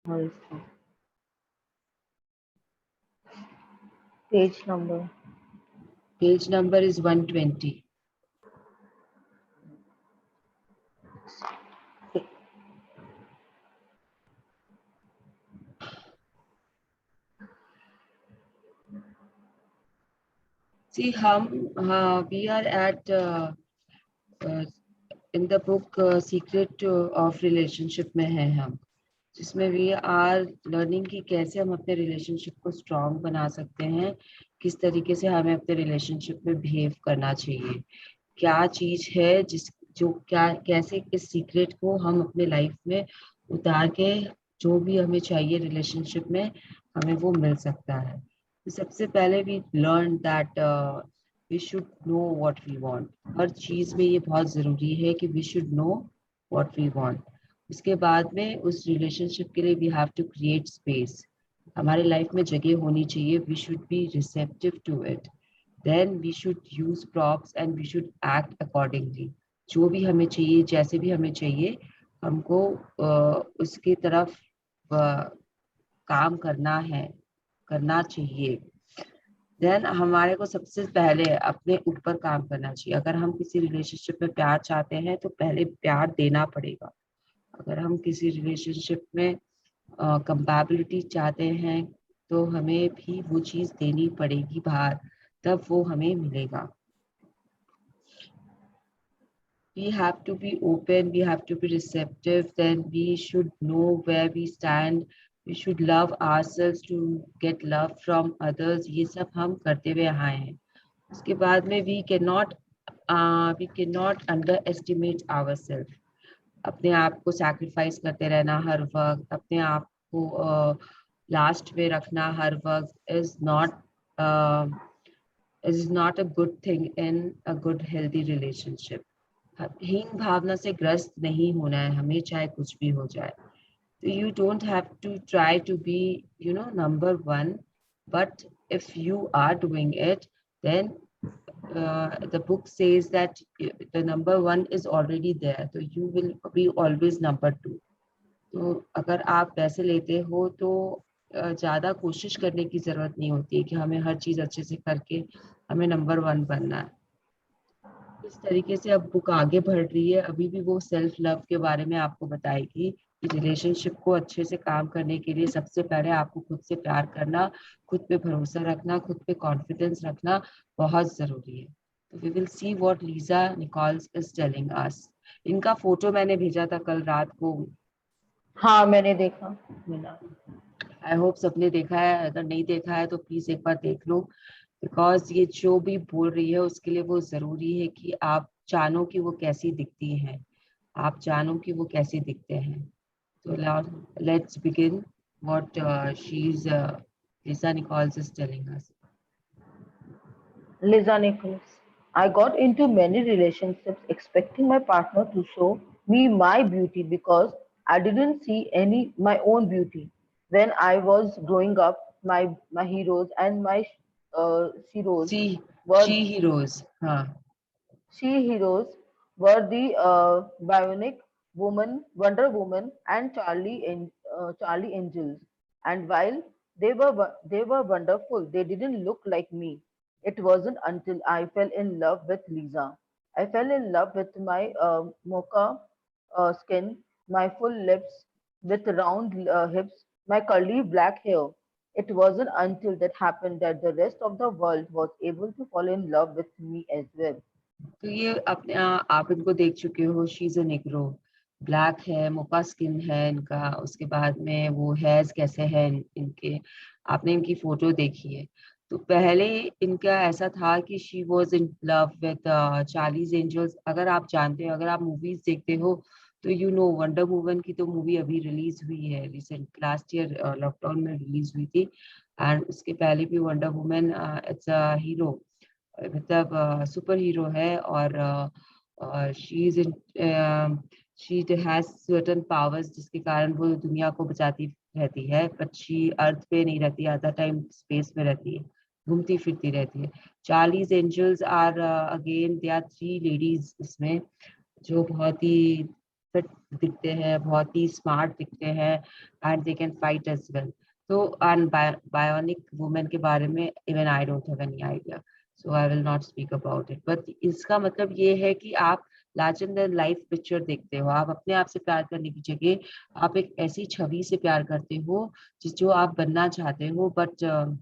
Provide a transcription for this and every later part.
Where is that? Page number. Page number is 120. See, we are at in the book Secret of Relationship में है हम, जिसमें we are learning कि कैसे हम अपने रिलेशनशिप को स्ट्रांग बना सकते हैं, किस तरीके से हमें अपने रिलेशनशिप में बिहेव करना चाहिए, क्या चीज है जो क्या कैसे इस सीक्रेट को हम अपने लाइफ में उतार के जो भी हमें चाहिए रिलेशनशिप में हमें वो मिल सकता है। तो सबसे पहले we learn that we should know what we want. हर चीज में ये बहुत जरूरी है कि we should know what we want. उसके बाद में उस रिलेशनशिप के लिए we have to create space. हमारे लाइफ में जगह होनी चाहिए, we should be receptive to it, then we should use props and we should act accordingly. जो भी हमें चाहिए, जैसे भी हमें चाहिए, हमको उसकी तरफ काम करना चाहिए। देन हमारे को सबसे पहले अपने ऊपर काम करना चाहिए। अगर हम किसी रिलेशनशिप में प्यार चाहते हैं तो पहले प्यार देना पड़ेगा। अगर हम किसी रिलेशनशिप में कंपैबिलिटी चाहते हैं तो हमें भी वो चीज देनी पड़ेगी बाहर, तब वो हमें मिलेगा। We have to be open, we have to be receptive, then we should know where we stand, we should love ourselves to get love from others। ये सब हम करते हुए आए हैं। उसके बाद में we cannot underestimate ourselves। अपने आप को सैक्रिफाइस करते रहना हर वक्त, अपने आप को लास्ट में रखना हर वक्त is not a good thing in a good healthy relationship। हीन भावना से ग्रस्त नहीं होना है हमें, चाहे कुछ भी हो जाए। तो you don't have to try to be number one, but if you are doing it, then the book says that the number one is already there, so you will be always number two। तो अगर आप पैसे लेते हो तो ज्यादा कोशिश करने की जरूरत नहीं होती है कि हमें हर चीज अच्छे से करके हमें नंबर वन बनना है। इस तरीके से अब बुक आगे बढ़ रही है। अभी भी वो सेल्फ लव के बारे में आपको बताएगी कि रिलेशनशिप को अच्छे से काम करने के लिए सबसे पहले आपको खुद से प्यार करना, खुद पे भरोसा रखना, खुद पे कॉन्फिडेंस रखना बहुत जरूरी है। तो we will see what Lisa Nichols is telling us. इनका फोटो मैंने भेजा था कल रात को। हाँ, मैंने देखा मीना। आई होप सबने देखा है, अगर नहीं देखा है तो प्लीज एक बार देख लो, बिकॉज ये जो भी बोल रही है उसके लिए वो जरूरी है कि आप जानो कि वो कैसी दिखती हैं, आप जानो कि वो कैसे दिखते हैं। तो let's begin what she is Lisa Nichols is telling us. Lisa Nichols. I got into many relationships expecting my partner to show me my beauty because I didn't see any my own beauty. When I was growing up, my heroes and my heroes see were she heroes, हाँ। she heroes were the Bionic Woman, Wonder Woman, and Charlie Angels. And while they were wonderful, they didn't look like me. It wasn't until I fell in love with Lisa. I fell in love with my mocha skin, my full lips with round hips, my curly black hair. It wasn't until that happened that the rest of the world was able to fall in love with me as well. तो ये अपने आप इनको देख चुके हो, she is a Negro, black है, मोका skin है इनका। उसके बाद में वो हेयर्स कैसे हैं इनके, आपने इनकी फोटो देखी है। तो पहले इनका ऐसा था कि she was in love with Charlie's Angels. अगर आप जानते हो, अगर आप मूवीज देखते हो तो वंडर वुमन की तो मूवी अभी रिलीज हुई है, रिसेंट लास्ट ईयर लॉकडाउन में रिलीज हुई थी। एंड उसके पहले भी wonder woman it's a hero, मतलब सुपर हीरो है। और she is she has certain powers जिसके कारण वो दुनिया को बचाती रहती है, बट शी अर्थ पे नहीं रहती, आधा टाइम स्पेस में रहती है, घूमती फिरती रहती है। Charlie's Angels are again they are three ladies इसमें, जो बहुत ही फिट दिखते हैं, बहुत ही स्मार्ट दिखते हैं, and they can fight as well. तो बायोनिक वुमेन के बारे में even I don't have any idea, so I will not speak about it. But इसका मतलब ये है कि आप लार्जर देन लाइफ पिक्चर देखते हो, आप अपने आप से प्यार करने की जगह आप एक ऐसी छवि से प्यार करते हो जिस जो आप बनना चाहते हो, but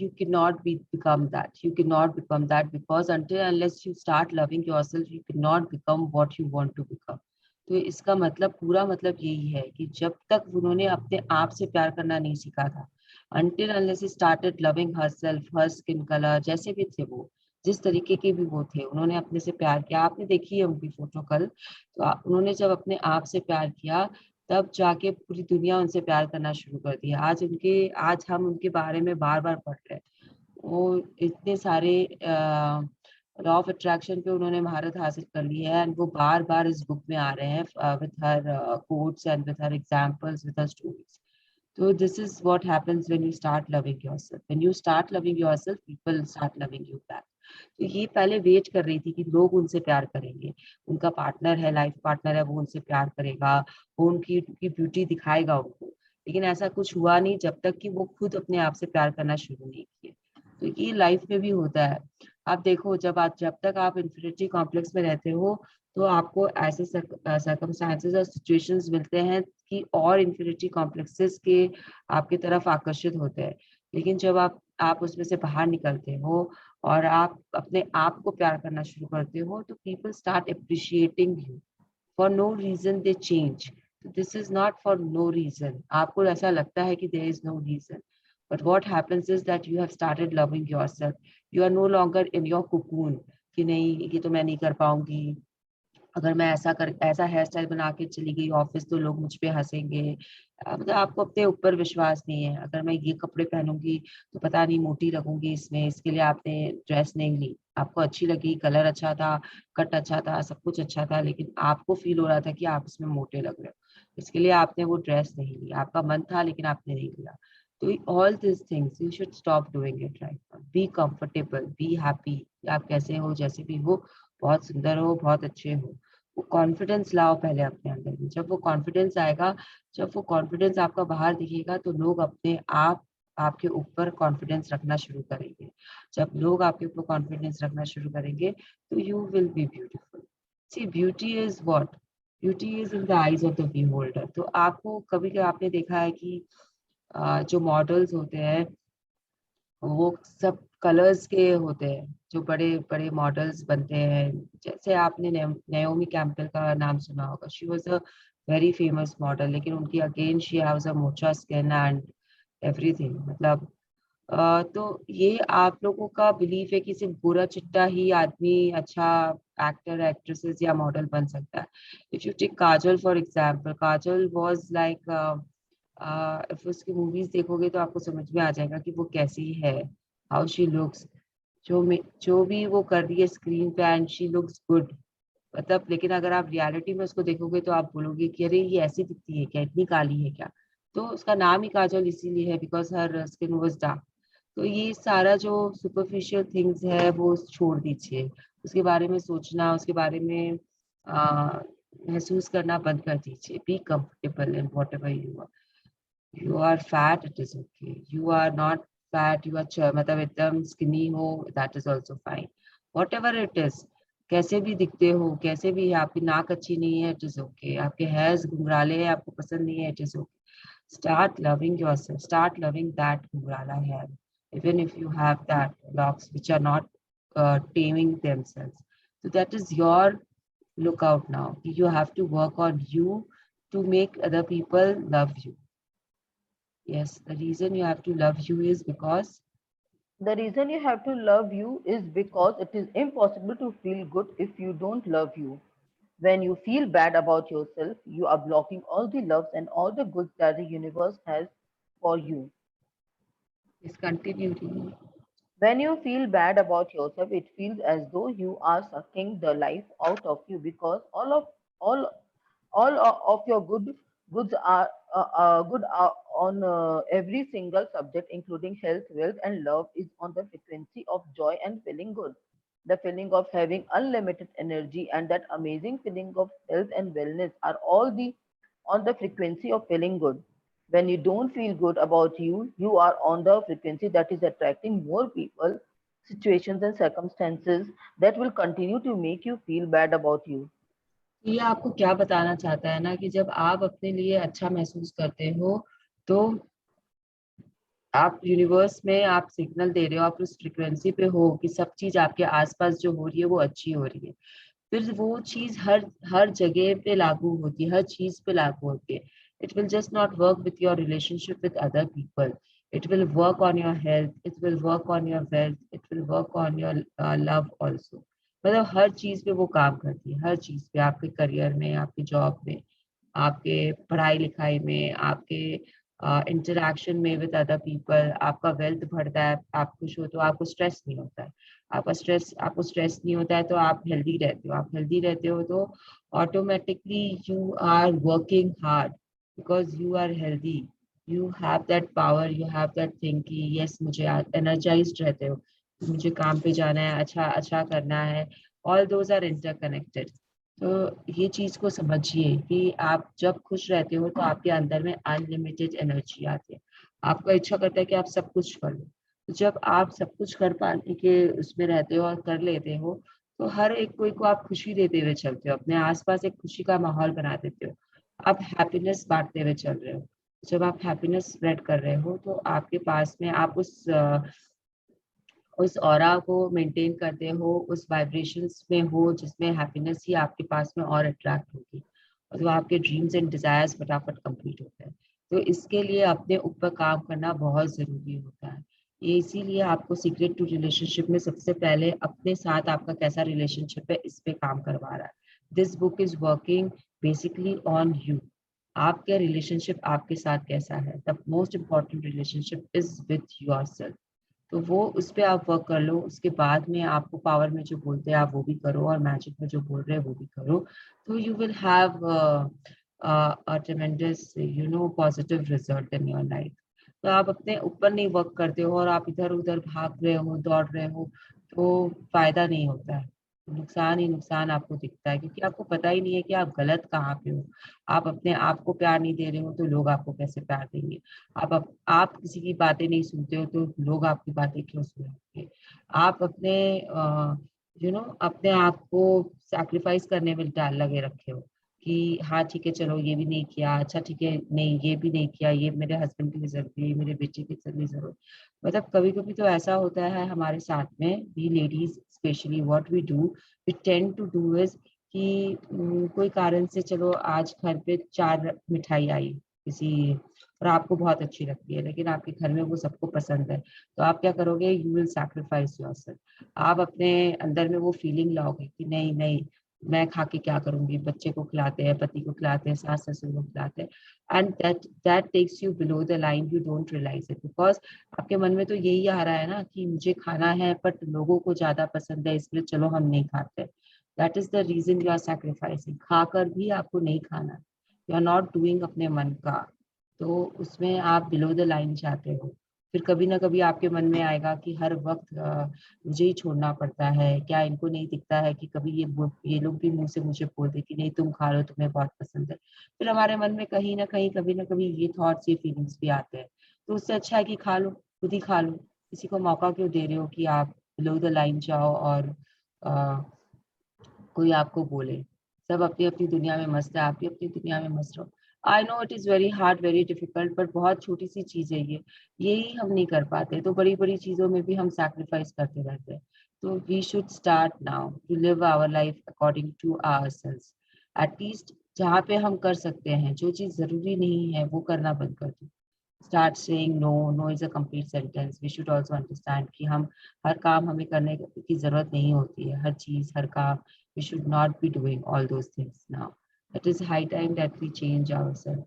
you cannot become that. You cannot become that because until unless you start loving yourself, you cannot become what you want to become. तो इसका मतलब पूरा मतलब यही है कि जब तक उन्होंने अपने आप से प्यार करना नहीं सीखा था, until unless he started loving herself, her skin color, जैसे भी थे वो, जिस तरीके के भी वो थे, उन्होंने अपने से प्यार किया। आपने देखी है उनकी फोटो कल, तो उन्होंने जब अपने आप से प्यार किया तब जाके पूरी दुनिया उनसे प्यार करना शुरू कर दिया। आज हम उनके बारे में बार बार पढ़ रहे हैं। वो इतने सारे लॉ ऑफ अट्रैक्शन पे उन्होंने महारत हासिल कर ली है, एंड वो बार बार इस बुक में आ रहे हैं with her quotes and with her examples, with her stories. So this is what happens when you start loving yourself. When you start loving yourself, people start loving you back. तो ये पहले wait कर रही थी कि लोग उनसे प्यार करेंगे, उनका पार्टनर है, लाइफ पार्टनर है, वो उनसे प्यार करेगा, वो उनकी ब्यूटी दिखाएगा उनको। लेकिन ऐसा कुछ हुआ नहीं जब तक कि वो खुद अपने आप से प्यार करना शुरू नहीं किए। तो ये लाइफ में भी होता है। आप देखो, जब तक आप इन्फिनिटी कॉम्प्लेक्स में रहते हो तो आपको ऐसे सर्कमस्टांसेस और सिचुएशंस मिलते हैं कि और इन्फिनिटी कॉम्प्लेक्सेस के आपकी तरफ आकर्षित होते हैं। लेकिन जब आप उसमें से बाहर निकलते हो और आप अपने आप को प्यार करना शुरू करते हो, तो people start appreciating you. For no reason they change. This is not for no reason. आपको ऐसा लगता है कि there is no reason, but what happens is that you have started loving yourself. You are no longer in your cocoon कि नहीं, ये तो मैं नहीं कर पाऊंगी, अगर मैं ऐसा हेयर स्टाइल बना के चली गई ऑफिस तो लोग मुझ पे हंसेंगे। मतलब आपको अपने ऊपर विश्वास नहीं है, अगर मैं ये कपड़े पहनूंगी तो पता नहीं मोटी लगूंगी इसमें, इसके लिए आपने ड्रेस नहीं ली। आपको अच्छी लगी, कलर अच्छा था, कट अच्छा था, सब कुछ अच्छा था, लेकिन आपको फील हो रहा था कि आप इसमें मोटे लग रहे हो, इसके लिए आपने वो ड्रेस नहीं ली। आपका मन था लेकिन आपने नहीं लिया। तो all this things you should stop doing it right now. Be comfortable, be happy. आप कैसे हो, जैसे भी हो, बहुत सुंदर हो, बहुत अच्छे हो। वो कॉन्फिडेंस लाओ पहले अपने अंदर में। जब वो कॉन्फिडेंस आएगा, जब वो कॉन्फिडेंस आपका बाहर दिखेगा, तो लोग अपने आप आपके ऊपर कॉन्फिडेंस रखना शुरू करेंगे। जब लोग आपके ऊपर कॉन्फिडेंस रखना शुरू करेंगे तो you will be beautiful. See beauty is what? Beauty is in the eyes of the beholder. तो आपको कभी कभी आपने देखा है कि जो मॉडल्स होते हैं वो सब कलर्स के होते हैं, जो बड़े बड़े मॉडल्स बनते हैं। जैसे आपने नेओमी कैम्पबेल का नाम सुना होगा, she was a very famous model, लेकिन उनकी again she haves a mocha skin and everything. मतलब तो ये आप लोगों का बिलीफ है कि सिर्फ गोरा चिट्टा ही आदमी अच्छा एक्टर एक्ट्रेसेस या मॉडल बन सकता है। If you take Kajal for example, Kajal was like if उसकी मूवीज देखोगे तो आपको समझ में आ जाएगा कि वो कैसी है, हाउ शी लुक्स। जो भी वो कर रही है स्क्रीन पे, एंड शी लुक्स गुड। मतलब लेकिन अगर आप रियलिटी में उसको देखोगे तो आप बोलोगे कि अरे ये ऐसी दिखती है क्या, इतनी काली है क्या। तो उसका नाम ही काजल इसीलिए है because her skin was dark. तो ये सारा जो सुपरफिशियल थिंग्स है वो छोड़ दीजिए, उसके बारे में सोचना, उसके बारे में आ, महसूस करना बंद कर दीजिए। Be comfortable in whatever you are. You are fat, it is okay. You are not fat, you are मतलब एकदम skinny हो, that is also fine. Whatever it is, कैसे भी दिखते हो, कैसे भी है, आपकी नाक अच्छी नहीं है, it is okay. आपके hairs घुंघराले हैं, आपको पसंद नहीं है, it is okay. Start loving yourself. Start loving that घुंघराला hair. Even if you have that locks which are not taming themselves. So that is your lookout now. You have to work on you to make other people love you. Yes, the reason you have to love you is because The reason you have to love you is because it is impossible to feel good if you don't love you. When you feel bad about yourself, you are blocking all the loves and all the goods that the universe has for you. it's continuity. When you feel bad about yourself, it feels as though you are sucking the life out of you because all of your goods are good are on every single subject, including health, wealth, and love, is on the frequency of joy and feeling good. The feeling of having unlimited energy and that amazing feeling of health and wellness are all the on the frequency of feeling good. When you don't feel good about you, you are on the frequency that is attracting more people, situations, and circumstances that will continue to make you feel bad about you. ये आपको क्या बताना चाहता है ना कि जब आप अपने लिए अच्छा महसूस करते हो तो आप यूनिवर्स में आप सिग्नल दे रहे हो, आप उस फ्रिक्वेंसी पे हो कि सब चीज आपके आसपास जो हो रही है वो अच्छी हो रही है। फिर वो चीज हर हर जगह पे लागू होती है, हर चीज पे लागू होती है। It will just not work with your relationship with other people, it will work on your health, it will work on your wealth, it will work on your love also. मतलब हर चीज पे वो काम करती है, हर चीज पे, आपके करियर में, आपके जॉब में, आपके पढ़ाई लिखाई में, आपके इंटरेक्शन में विद अदर पीपल। आपका वेल्थ बढ़ता है, आप खुश हो तो आपको स्ट्रेस नहीं होता है। आपको स्ट्रेस नहीं होता है तो आप हेल्दी रहते हो। आप हेल्दी रहते हो तो automatically you are working hard because you are healthy. You have that power, you have that thing कि यस मुझे एनर्जाइज्ड रहते हो, मुझे काम पे जाना है, अच्छा अच्छा करना है। All those are interconnected. तो ये चीज को समझिए कि आप जब खुश रहते हो तो आपके अंदर में अनलिमिटेड एनर्जी आती है। आपका इच्छा करता है कि आप सब कुछ कर लो। तो जब आप सब कुछ कर पाने के उसमें रहते हो और कर लेते हो तो हर एक कोई को आप खुशी देते हुए चलते हो, अपने आसपास एक खुशी का माहौल बना देते हो। आप हैप्पीनेस बांटते हुए चल रहे हो। जब आप हैप्पीनेस स्प्रेड कर रहे हो तो आपके पास में आप उस ऑरा को मेंटेन करते हो, उस वाइब्रेशंस में हो जिसमें हैप्पीनेस ही आपके पास में और अट्रैक्ट होगी और तो आपके ड्रीम्स एंड डिजायर्स फटाफट कंप्लीट होते हैं। तो इसके लिए अपने ऊपर काम करना बहुत जरूरी होता है। ये इसीलिए आपको सीक्रेट टू रिलेशनशिप में सबसे पहले अपने साथ आपका कैसा रिलेशनशिप है इस पे काम करवा रहा है। This book is working basically on you. आपका रिलेशनशिप आपके साथ कैसा है? The most important relationship is with your self. तो वो उस पे आप वर्क कर लो। उसके बाद में आपको पावर में जो बोलते हैं आप वो भी करो और मैजिक में जो बोल रहे हैं वो भी करो। तो you will have a tremendous positive result in your life. तो आप अपने ऊपर नहीं वर्क करते हो और आप इधर उधर भाग रहे हो, दौड़ रहे हो, तो फायदा नहीं होता है। नुकसान ही नुकसान आपको दिखता है क्योंकि आपको पता ही नहीं है कि आप गलत कहाँ पे हो। आप अपने आप को प्यार नहीं दे रहे हो तो लोग आपको कैसे प्यार देंगे? आप किसी की बातें नहीं सुनते हो तो लोग आपकी बातें क्यों सुनेंगे? आप अपने अपने आप को सैक्रिफाइस करने में डाल लगे रखे हो कि हाँ ठीक है चलो ये भी नहीं किया, अच्छा ठीक है नहीं ये भी नहीं किया, ये मेरे हस्बैंड की भी जरूरत है, ये मेरे बेटे की भी जरूरत। मतलब कभी कभी तो ऐसा होता है हमारे साथ में, we ladies specially, what we do, we tend to do is कि कोई कारण से चलो आज घर पे 4 मिठाई आई किसी और आपको बहुत अच्छी लगती है लेकिन आपके घर में वो सबको पसंद है, तो आप क्या करोगे? You will sacrifice yourself. आप अपने अंदर में वो फीलिंग लाओगे कि नहीं नहीं मैं खा के क्या करूंगी, बच्चे को खिलाते हैं, पति को खिलाते हैं, सास ससुर को खिलाते हैं। And that takes you below the line, you don't realise it because आपके मन में तो यही आ रहा है ना कि मुझे खाना है बट लोगों को ज्यादा पसंद है इसलिए चलो हम नहीं खाते। That is the reason you are sacrificing. खाकर भी आपको नहीं खाना, यू आर नॉट डूइंग अपने मन का। तो उसमें आप बिलो द लाइन जाते हो। फिर कभी ना कभी आपके मन में आएगा कि हर वक्त मुझे ही छोड़ना पड़ता है क्या? इनको नहीं दिखता है कि कभी ये लोग भी मुंह से मुझे बोल दे कि नहीं तुम खा लो, तुम्हें बहुत पसंद है। फिर हमारे मन में कहीं ना कहीं कभी ना कभी ये थॉट्स, ये फीलिंग्स भी आते हैं। तो उससे अच्छा है कि खा लो, खुद ही खा लो। किसी को मौका क्यों दे रहे हो कि आप बिलो द लाइन जाओ और अ, कोई आपको बोले? सब अपनी अपनी दुनिया में मस्त है, आप भी अपनी दुनिया में मस्त रहो। I know it is very hard, very difficult, but बहुत छोटी सी चीज है ये। यही हम नहीं कर पाते तो बड़ी बड़ी चीजों में भी हम सैक्रिफाइस करते रहते हैं। तो we should start now to live our life according to our selves. At least जहाँ पे हम कर सकते हैं, जो चीज जरूरी नहीं है वो करना बंद कर दो। Start saying no. No is a complete sentence. We should also understand कि हम हर काम हमें करने की जरूरत नहीं होती है, हर चीज हर काम। We should not be doing all those things now. It is high time that we change ourselves.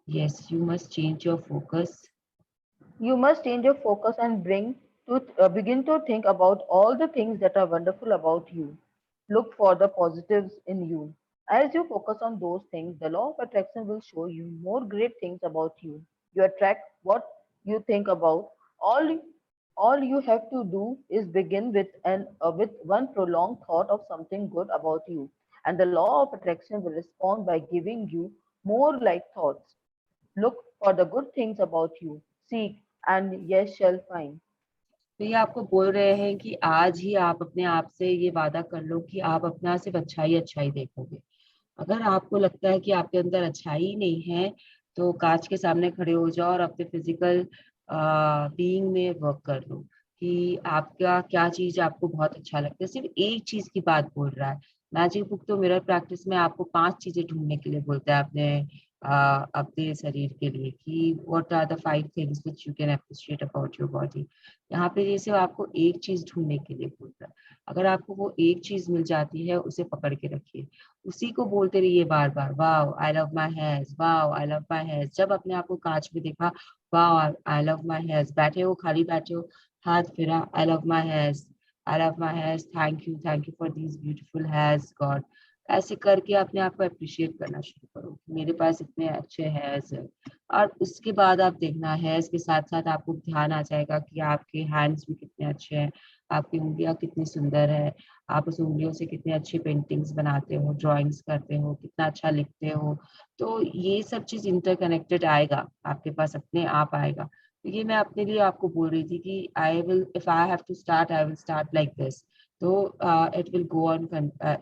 Yes, you must change your focus. You must change your focus and begin to think about all the things that are wonderful about you. Look for the positives in you. As you focus on those things, the law of attraction will show you more great things about you. You attract what you think about. All All you have to do is begin with one prolonged thought of something good about you, and the law of attraction will respond by giving you more like thoughts. Look for the good things about you. Seek, and yes shall find. तो ये आपको बोल रहे हैं कि आज ही आप अपने आप से ये वादा कर लो कि आप अपना सिर्फ अच्छाई अच्छाई देखोगे। अगर आपको लगता है कि आपके अंदर अच्छाई नहीं है, तो कांच के सामने खड़े हो जाओ और अपने फिजिकल बीइंग में वर्क कर लो कि आपका क्या चीज आपको बहुत अच्छा लगता है। सिर्फ एक चीज की बात बोल रहा है। मैजिक बुक तो मिरर प्रैक्टिस में आपको 5 चीजें ढूंढने के लिए बोलता है अपने शरीर के लिए कि what are the 5 things which you can appreciate about your body. यहाँ पे जैसे आपको एक चीज ढूंढने के लिए बोल रहा है। अगर आपको वो एक चीज मिल जाती है, उसे पकड़ के रखिए, उसी को बोलते रहिए बार बार, wow I love my hairs, wow I love my hairs. जब अपने आप को कांच में देखा, wow I love my hairs, बैठे हो खाली बैठे हो, हाथ फिरा, I love my hairs, I love my hairs, thank you for these beautiful hairs God. ऐसे करके अपने आप को अप्रिशिएट करना शुरू करो कि मेरे पास इतने अच्छे हेयर्स है। और उसके बाद आप देखना, हेयर्स के साथ साथ आपको ध्यान आ जाएगा कि आपके हैंड्स भी कितने अच्छे हैं, आपकी उंगलियां कितनी सुंदर है, आप उस उंगलियों से कितने अच्छे पेंटिंग्स बनाते हो, ड्राइंग्स करते हो, कितना अच्छा लिखते हो। तो ये सब चीज इंटरकनेक्टेड आएगा आपके पास, अपने आप आएगा। तो ये मैं अपने लिए आपको बोल रही थी कि I will, if I have to start, I will start like this. तो it will go on,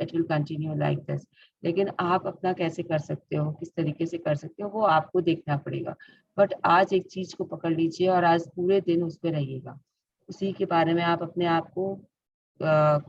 it will continue like this. लेकिन आप अपना कैसे कर सकते हो, किस तरीके से कर सकते हो, वो आपको देखना पड़ेगा। बट आज एक चीज को पकड़ लीजिए और आज पूरे दिन उस पर रहिएगा, उसी के बारे में आप अपने आप को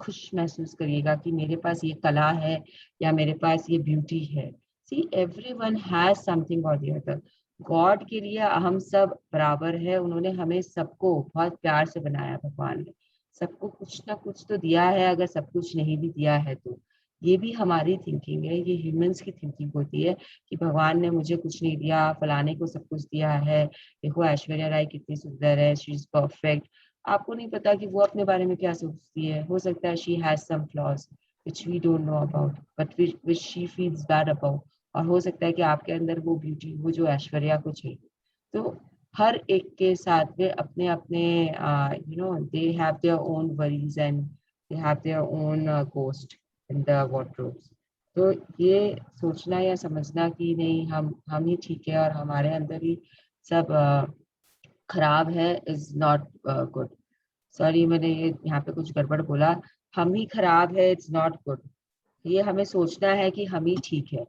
खुश महसूस करिएगा कि मेरे पास ये कला है या मेरे पास ये ब्यूटी है। सी एवरीवन हैज समथिंग और द अदर। गॉड के लिए हम सब बराबर है, उन्होंने हमें सबको बहुत प्यार से बनाया, भगवान ने सबको कुछ ना कुछ तो दिया है। अगर सब कुछ नहीं भी दिया है तो ये भी हमारी थिंकिंग है, ये ह्यूमंस की थिंकिंग होती है कि भगवान ने मुझे कुछ नहीं दिया, फलाने को सब कुछ दिया है। देखो ऐश्वर्या राय कितनी सुंदर है, शी इज परफेक्ट। आपको नहीं पता कि वो अपने बारे में क्या सोचती है। हो सकता है she has some flaws which we don't know about, but which she feels bad about. और हो सकता है कि आपके अंदर वो ब्यूटी, वो जो ऐश्वर्या को चाहिए। तो हर एक के साथ में अपने अपने they have their own worries and they have their own ghost in the wardrobes. तो ये सोचना या समझना कि नहीं हम ही ठीक है और हमारे अंदर ही सब खराब है, इज नॉट गुड। सॉरी, मैंने ये यहाँ पे कुछ गड़बड़ बोला। हम ही खराब है, इट्स नॉट गुड। ये हमें सोचना है कि हम ही ठीक है,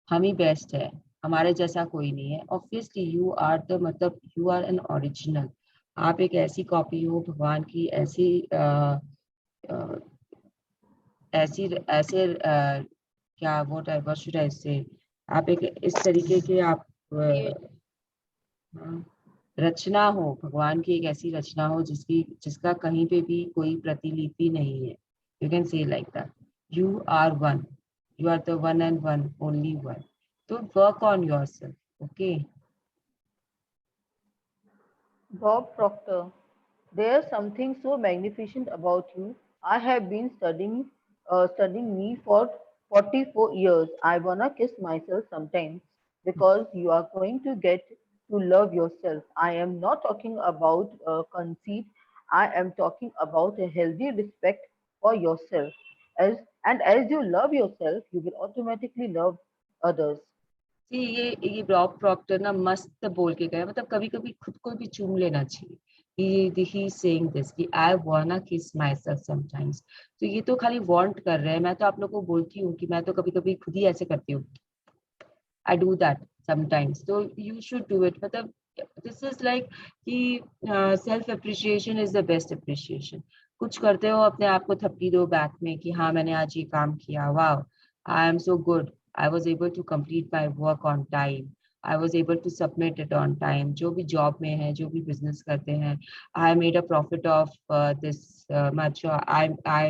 हम ही बेस्ट है, हमारे जैसा कोई नहीं है। ऑब्वियसली यू आर द, मतलब यू आर एन ओरिजिनल। आप एक ऐसी कॉपी हो भगवान की, ऐसी अ, ऐसी ऐसे क्या व्हाट शुड आई से, आप एक इस तरीके के आप हाँ, रचना हो, भगवान की एक ऐसी रचना हो जिसका कहीं पे भी कोई प्रतिलिपि नहीं है। You can say like that, you are one, you are the one and one only one. तो work on yourself, okay. Bob Proctor, there's something so magnificent about you. I have been studying me for 44 years. I wanna kiss myself sometimes because you are going to get to love yourself. I am not talking about conceit. I am talking about a healthy respect for yourself. As as you love yourself, you will automatically love others. जी, ये Bob Procter ना मस्त बोल के गया, मतलब कभी कभी खुद को भी चूम लेना चाहिए। ही सेइंग दिस कि आई वांना किस माय सेल्फ समटाइम्स। तो ये तो खाली वांट कर रहे हैं, मैं तो आप लोगों को बोलती हूँ कि मैं तो कभी कभी खुद ही ऐसे करती हूँ। आई डू दैट समटाइम्स, तो यू शुड डू इट। मतलब दिस इज लाइक कि self appreciation is the best appreciation. कुछ करते हो, अपने आप को थपकी दो बैक में कि हाँ मैंने आज ये काम किया, वाह आई am so good, I was able to complete my work on time. I was able to submit it on time. जो भी जॉब में है, जो भी बिजनेस करते हैं, I made a profit of this much. I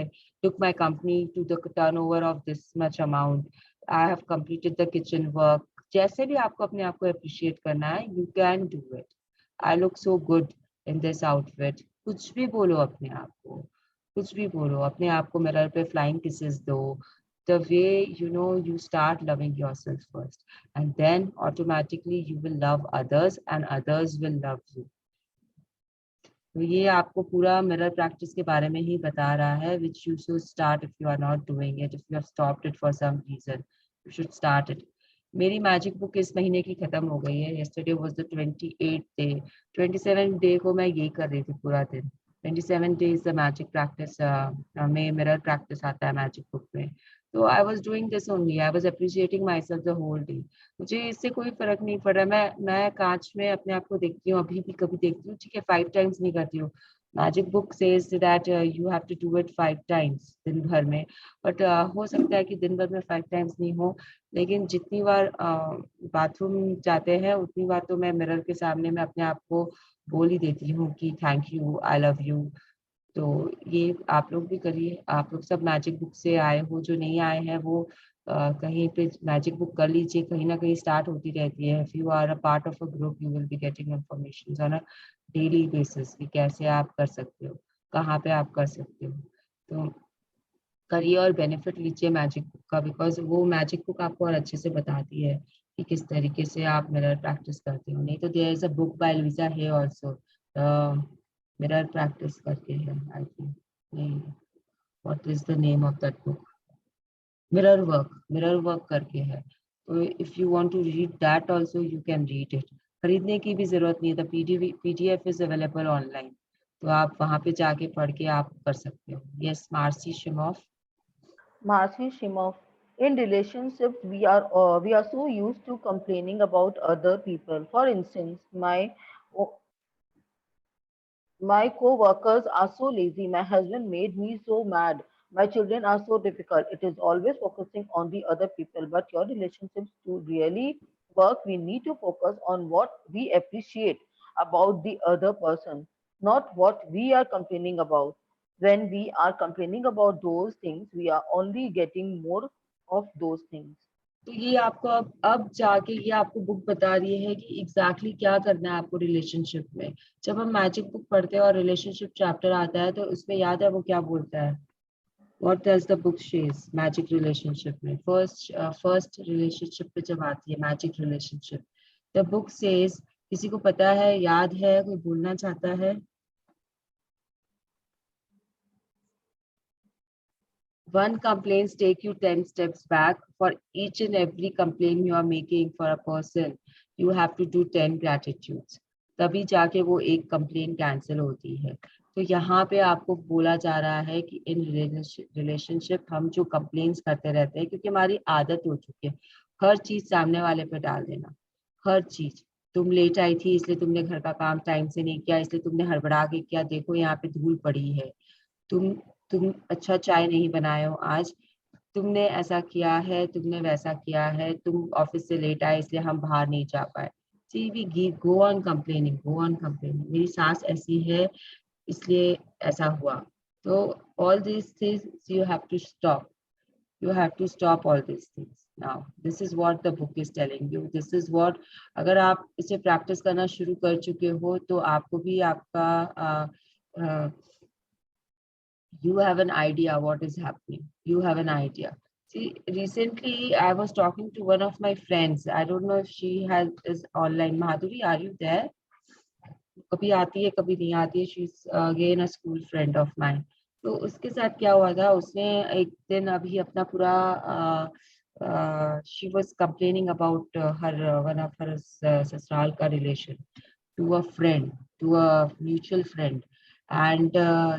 took my company to the turnover of this much amount. I have completed the kitchen work. जैसे भी आपको अपने आप को अप्रिशिएट करना है, you can do it. I look so good in this outfit. कुछ भी बोलो अपने आप को, कुछ भी बोलो अपने आप को, मिरर पे फ्लाइंग किसेस दो। The way you start loving yourself first, and then automatically you will love others and others will love you. तो ये आपको पूरा मिरर प्रैक्टिस के बारे में ही बता रहा है, which you should start if you are not doing it, if you have stopped it for some reason, you should start it. मेरी मैजिक बुक इस महीने की खत्म हो गई है। Yesterday was the 28th day. 27th day को मैं ये कर रही थी पूरा दिन। 27 डेज द मैजिक प्रैक्टिस में मिरर प्रैक्टिस आता है मैजिक बुक में। तो I was doing this only, I was appreciating myself the whole day. मुझे इससे कोई फर्क नहीं पड़ रहा। मैं कांच में अपने आप को देखती हूँ, अभी भी कभी देखती हूँ, ठीक है 5 टाइम्स नहीं करती हूँ। Magic book says that you have to do it 5 times दिन भर में, बट हो सकता है कि दिन भर में 5 टाइम्स नहीं हो, लेकिन जितनी बार बाथरूम जाते हैं उतनी बार तो मैं मिरर के सामने में अपने आप को बोल ही देती हूँ कि thank you, I love you. तो ये आप लोग भी करिए। आप लोग सब मैजिक बुक से आए हो, जो नहीं आए हैं वो कहीं पे मैजिक बुक कर लीजिए, कहीं ना कहीं स्टार्ट होती रहती है। If you are a part of a group you will be getting information on a daily basis कि कैसे आप कर सकते हो, कहाँ पे आप कर सकते हो। तो करिए और बेनिफिट लीजिए मैजिक बुक का, बिकॉज वो मैजिक बुक आपको और अच्छे से बताती है कि किस तरीके से आप मिरर प्रैक्टिस करते हो। नहीं तो there is a book by Louise Hay also, mirror practice करके है आई थिंक। नहीं, what is the name of that book? Mirror work करके है। तो if you want to read that also you can read it. खरीदने की भी जरूरत नहीं है, the PDF is available online, तो आप वहां पे जाके पढ़ के आप कर सकते हो। Yes, Marcy Shimoff. Marcy Shimoff. In relationships, we are so used to complaining about other people. For instance, my co-workers are so lazy. My husband made me so mad. My children are so difficult. It is always focusing on the other people. But your relationships to really work, we need to focus on what we appreciate about the other person, not what we are complaining about. When we are complaining about those things, we are only getting more of those things. तो ये आपको अब जाके ये आपको book बता रही है कि एग्जैक्टली क्या करना है आपको रिलेशनशिप में। जब हम मैजिक बुक पढ़ते हैं और रिलेशनशिप चैप्टर आता है तो उसमें याद है वो क्या बोलता है? What does the book says magic relationship में? फर्स्ट रिलेशनशिप पे जब आती है magic relationship, the book says, किसी को पता है, याद है, कोई बोलना चाहता है? One complaints take you 10 steps back. For each and every complaint you are making for a person, you have to do 10 gratitudes. तभी जाके वो एक कंप्लेन कैंसिल होती है। तो यहाँ पे आपको बोला जा रहा है कि इन रिलेशनशिप हम जो कंप्लेन्स करते रहते हैं, क्योंकि हमारी आदत हो चुकी है हर चीज सामने वाले पे डाल देना। हर चीज, तुम लेट आई थी इसलिए तुमने घर का काम टाइम से नहीं किया, इसलिए तुमने हड़बड़ा के किया, देखो यहाँ पे धूल पड़ी है, तुम तुम अच्छा चाय नहीं बनाए हो आज, तुमने ऐसा किया है, तुमने वैसा किया है, तुम ऑफिस से लेट आए इसलिए हम बाहर नहीं जा पाए। See we go on complaining, go on complaining, मेरी सास ऐसी है इसलिए ऐसा हुआ। तो all this things you have to stop, you have to stop all these things now. This is what the book is telling you, this is what, अगर आप इसे प्रैक्टिस करना शुरू कर चुके हो तो आपको भी आपका you have an idea what is happening, you have an idea. See, recently I was talking to one of my friends, I don't know if she has is online. Madhuri, are you there? कभी आती है कभी नहीं आती है, she is again a school friend of mine. तो उसके साथ क्या हुआ था, उसने एक दिन अभी अपना पूरा she was complaining about her one of her ससुराल का relation to a friend, to a mutual friend, and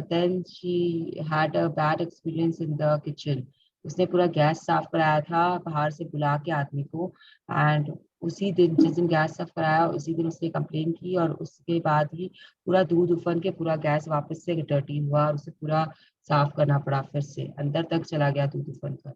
then she had a bad experience in the kitchen. उसने पूरा गैस साफ कराया था बाहर से बुला के आदमी को, एंड उसी दिन जिस दिन गैस साफ कराया उसी दिन उसने कंप्लेन की, और उसके बाद ही पूरा दूध उफन के पूरा गैस वापस से डर्टी हुआ और उसे पूरा साफ करना पड़ा, फिर से अंदर तक चला गया दूध उफन कर।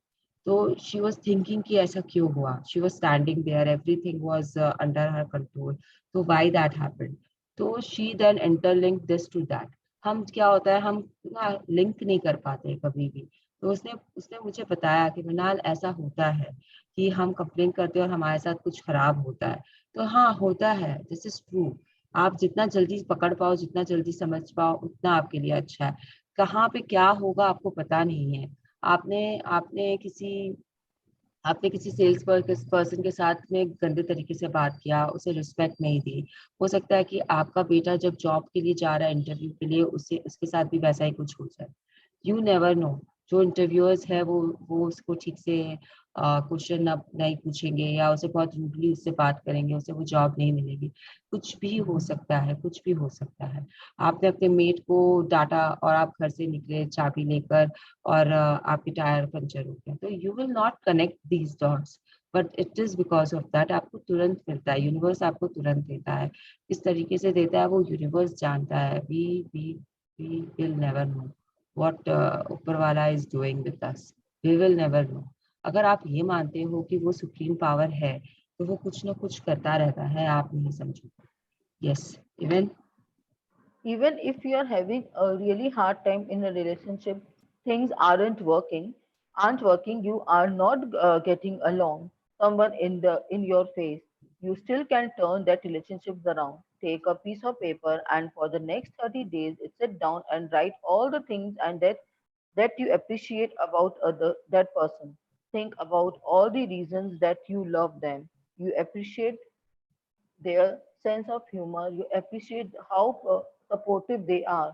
तो शी वॉज थिंकिंग कि ऐसा क्यों हुआ, she was standing there, everything was under her control, तो why that happened? तो she then interlinked this to that. हम क्या होता है, हम ना लिंक नहीं कर पाते कभी भी। तो उसने उसने मुझे बताया कि मृणाल ऐसा होता है कि हम कंप्लेन करते हैं और हमारे साथ कुछ खराब होता है। तो हाँ होता है, दिस इज ट्रू। आप जितना जल्दी पकड़ पाओ, जितना जल्दी समझ पाओ उतना आपके लिए अच्छा है। कहाँ पे क्या होगा आपको पता नहीं है। आपने आपने किसी आपने किसी सेल्स पर्सन के साथ में गंदे तरीके से बात किया, उसे रिस्पेक्ट नहीं दी, हो सकता है कि आपका बेटा जब जॉब के लिए जा रहा है इंटरव्यू के लिए, उससे उसके साथ भी वैसा ही कुछ हो जाए। You never know. जो इंटरव्यूअर्स है वो उसको ठीक से क्वेश्चन अब नहीं पूछेंगे, या उसे बहुत रूडली उससे बात करेंगे, उसे वो जॉब नहीं मिलेगी। कुछ भी हो सकता है, कुछ भी हो सकता है। आपने अपने मेट को डांटा और आप घर से निकले चाबी लेकर, और आपके टायर पंचर हो गया, तो you will not connect these dots, but it is because of that आपको तुरंत मिलता है, यूनिवर्स आपको तुरंत देता है। किस तरीके से देता है वो यूनिवर्स जानता है। We will never know what ऊपर वाला is doing with us. We will never know. अगर आप ये मानते हो कि वो सुप्रीम पावर है, तो वो कुछ ना कुछ करता रहता है, आप नहीं समझोगे। Yes. Even Even if you are having a really hard time in a relationship, things aren't working, you are not getting along, someone in your face, you still can turn that relationships around. Take a piece of paper and for the next 30 days, sit down and write all the things and that you appreciate about that person. Think about all the reasons that you love them. You appreciate their sense of humor, you appreciate how supportive they are,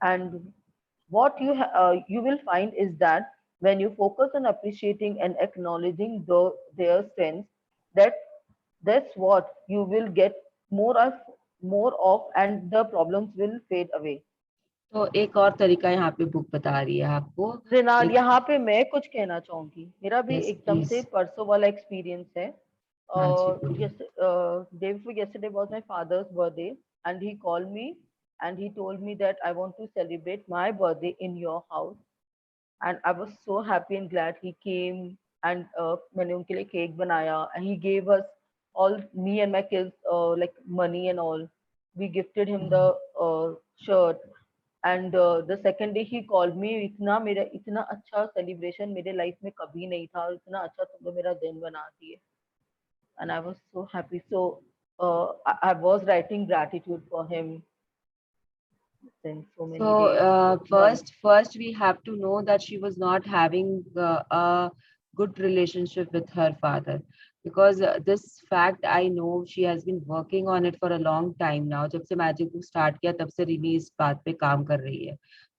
and what you will find is that when you focus on appreciating and acknowledging their strengths, that that's what you will get more of and the problems will fade away. तो एक और तरीका यहाँ पे book बता रही है आपको। रिनाल, एक यहाँ पे मैं कुछ कहना चाहूंगी, मेरा भी यस एकदम प्लीज। से परसों वाला एक्सपीरियंस है। हाँ जी Yes, बोलिए। day before yesterday was my father's birthday, and he called me and he told me that I want to celebrate my birthday in your house, and I was so happy and glad he came, and मैंने उनके लिए cake बनाया, and he gave us all, me and my kids, like money and all. We gifted him the shirt, and the second day he called me, इतना अच्छा celebration मेरे life में कभी नहीं था, और इतना अच्छा तुमने मेरा दिन बना दिए, and I was so happy. So I was writing gratitude for him since so many So days, months. first we have to know that she was not having a good relationship with her father, because this fact I know, she has been working on it for a long time now. जब से magic book start किया तब से रिनी इस बात पे काम कर रही है।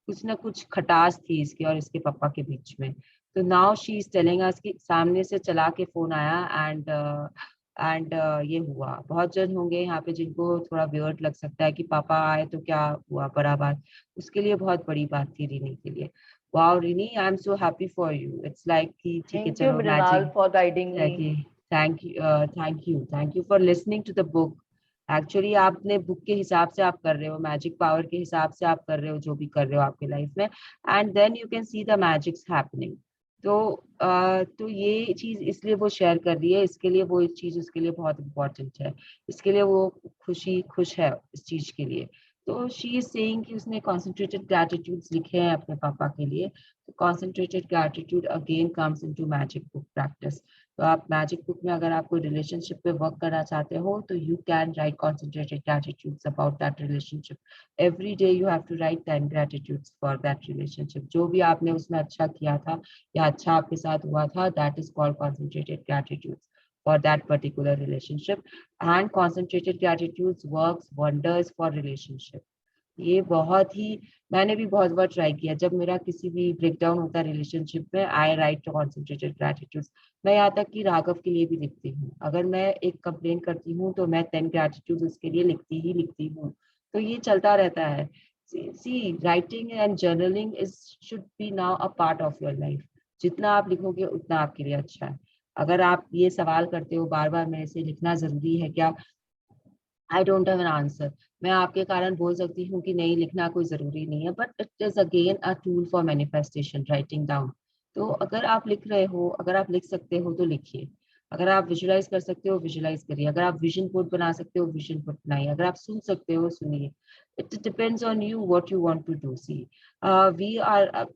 कुछ ना कुछ खटास थी इसके और इसके पापा के बीच में। तो नाउ शी इज टेलिंग अस कि सामने से चला के फोन आया, एंड ये हुआ। बहुत जन होंगे यहाँ पे जिनको थोड़ा वियर्ड लग सकता है कि पापा आए तो क्या हुआ, बड़ा बात। उसके लिए बहुत बड़ी बात थी रिनी के लिए। Wow Rini, I am so happy for you. It's like कि ठीक है Thank you, चलो Mrinal, magic. for guiding me. Thank you for listening to the book. Actually आपने बुक के हिसाब से आप कर रहे हो, मैजिक पावर के हिसाब से आप कर रहे हो जो भी कर रहे हो आपके लाइफ में, and then you can see the magics happening. तो तो ये चीज इसलिए वो शेयर कर रही है, इसके लिए वो चीज उसके लिए बहुत इंपॉर्टेंट है, इसके लिए वो खुश है इस चीज के लिए। तो शी इज सेइंग कि उसने कॉन्सेंट्रेटेड ग्रैटिट्यूड्स लिखे हैं अपने पापा के लिए। तो concentrated gratitude again comes into magic book practice. तो आप मैजिक बुक में अगर आप कोई रिलेशनशिप पे वर्क करना चाहते हो, तो you can write concentrated gratitudes about that relationship. Every day you have to write 10 gratitudes for that relationship. जो भी आपने उसमें अच्छा किया था या अच्छा आपके साथ हुआ था, that is called concentrated gratitudes for that particular relationship. And concentrated gratitudes works wonders for relationship. ये बहुत ही, मैंने भी बहुत बार ट्राई किया। जब मेरा किसी भी ब्रेकडाउन होता है रिलेशनशिप में, आई राइट कॉन्सेंट्रेटेड ग्रैटिट्यूड्स। मैं यहाँ तक कि राघव के लिए भी लिखती हूँ। अगर मैं एक कंप्लेन करती हूँ तो मैं 10 ग्रैटिट्यूड उसके लिए लिखती हूँ। तो ये चलता रहता है। See writing and journaling is should be now a part of your life. जितना आप लिखोगे उतना आपके लिए अच्छा है। अगर आप ये सवाल करते हो बार बार मेरे से लिखना जरूरी है क्या, आई डोंट हैव एन आंसर। मैं आपके कारण बोल सकती हूँ कि नहीं लिखना कोई जरूरी नहीं है, but it is again a tool for manifestation, writing down. तो अगर आप लिख रहे हो, अगर आप लिख सकते हो तो लिखिए। अगर आप विजुलाइज कर सकते हो विजुलाइज करिए, अगर आप विजन बोर्ड बना सकते हो विजन बोर्ड बनाइए, अगर आप सुन सकते हो सुनिए. It depends on you what you want to do. See we are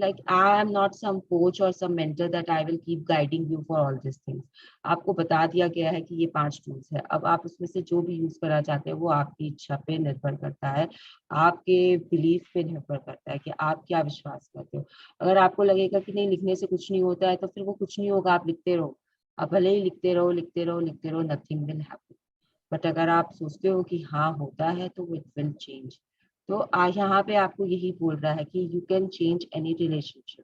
like I am not some coach or some mentor that I will keep guiding you for all these things. आपको बता दिया गया है कि ये 5 tools है, अब आप उसमें से जो भी यूज करना चाहते हैं वो आपकी इच्छा पे निर्भर करता है, आपके बिलीफ पे निर्भर करता है कि आप क्या विश्वास करते हो. अगर आपको लगेगा कि नहीं लिखने से कुछ नहीं होता है तो फिर वो कुछ नहीं होगा, आप लिखते रहो, आप भले ही लिखते रहो लिखते रहो लिखते रहो, नथिंग विल हैपन. बट अगर आप सोचते हो कि हाँ होता है तो इट विल चेंज. तो यहाँ पे आपको यही बोल रहा है कि you can change any relationship.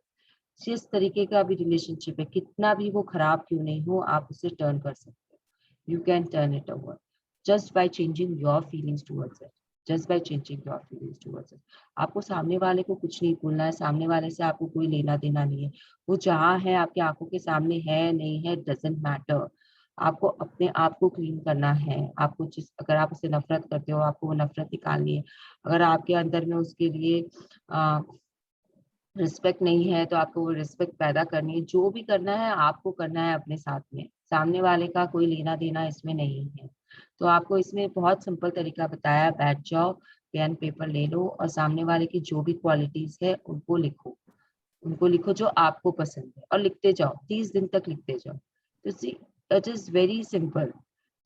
जिस तरीके का भी रिलेशनशिप है, कितना भी वो खराब क्यों नहीं हो, आप उसे टर्न कर सकते हो. You can turn it over just by changing your feelings towards it. Just by changing your feelings towards it. आपको सामने वाले को कुछ नहीं बोलना है, सामने वाले से आपको कोई लेना देना नहीं है. वो जहाँ है आपकी आंखों के सामने है नहीं है, डजेंट मैटर. आपको अपने आप को क्लीन करना है. आपको जिस अगर आप उससे नफरत करते हो आपको वो नफरत निकालनी है. अगर आपके अंदर में उसके लिए रिस्पेक्ट नहीं है तो आपको वो रिस्पेक्ट पैदा करनी है. जो भी करना है आपको करना है अपने साथ में, सामने वाले का कोई लेना देना इसमें नहीं है. तो आपको इसमें बहुत सिंपल तरीका बताया, बैठ जाओ, पेन पेपर ले लो और सामने वाले की जो भी क्वालिटीज है उनको लिखो. उनको लिखो जो आपको पसंद है और लिखते जाओ, 30 दिन तक लिखते जाओ. तो see it is very simple.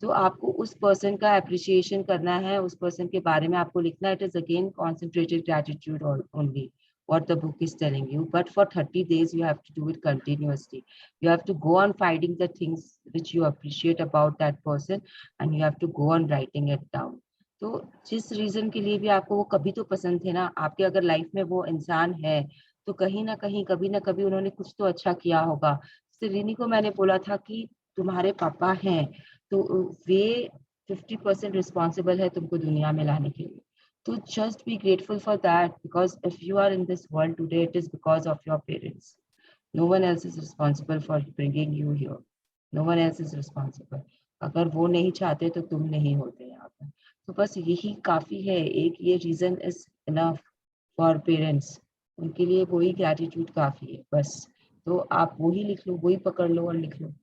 तो आपको उस पर्सन का अप्रिसिएशन करना है, उस पर्सन के बारे में आपको लिखना है. It is again concentrated gratitude only what the book is telling you, but for 30 days you have to do it continuously. You have to go on finding the things which you appreciate about that person and you have to go on writing it down. तो जिस reason के लिए भी आपको वो कभी तो पसंद थे ना, आपके अगर लाइफ में वो इंसान है तो कहीं ना कहीं कभी ना कभी उन्होंने कुछ तो अच्छा किया होगा. रिनी को मैंने बोला था कि तुम्हारे पापा हैं तो वे 50% रिस्पॉन्सिबल है तुमको दुनिया में लाने के लिए. तो just be grateful for that, because if you are in this world today it is because of your parents. No one else is responsible for bringing you here. No one else is responsible. अगर वो नहीं चाहते तो तुम नहीं होते यहाँ पर. तो बस यही काफी है, एक ये reason is enough for parents. उनके लिए वही ग्रेटिट्यूड काफी है बस. तो आप वही लिख लो, वही पकड़ लो और लिख लो.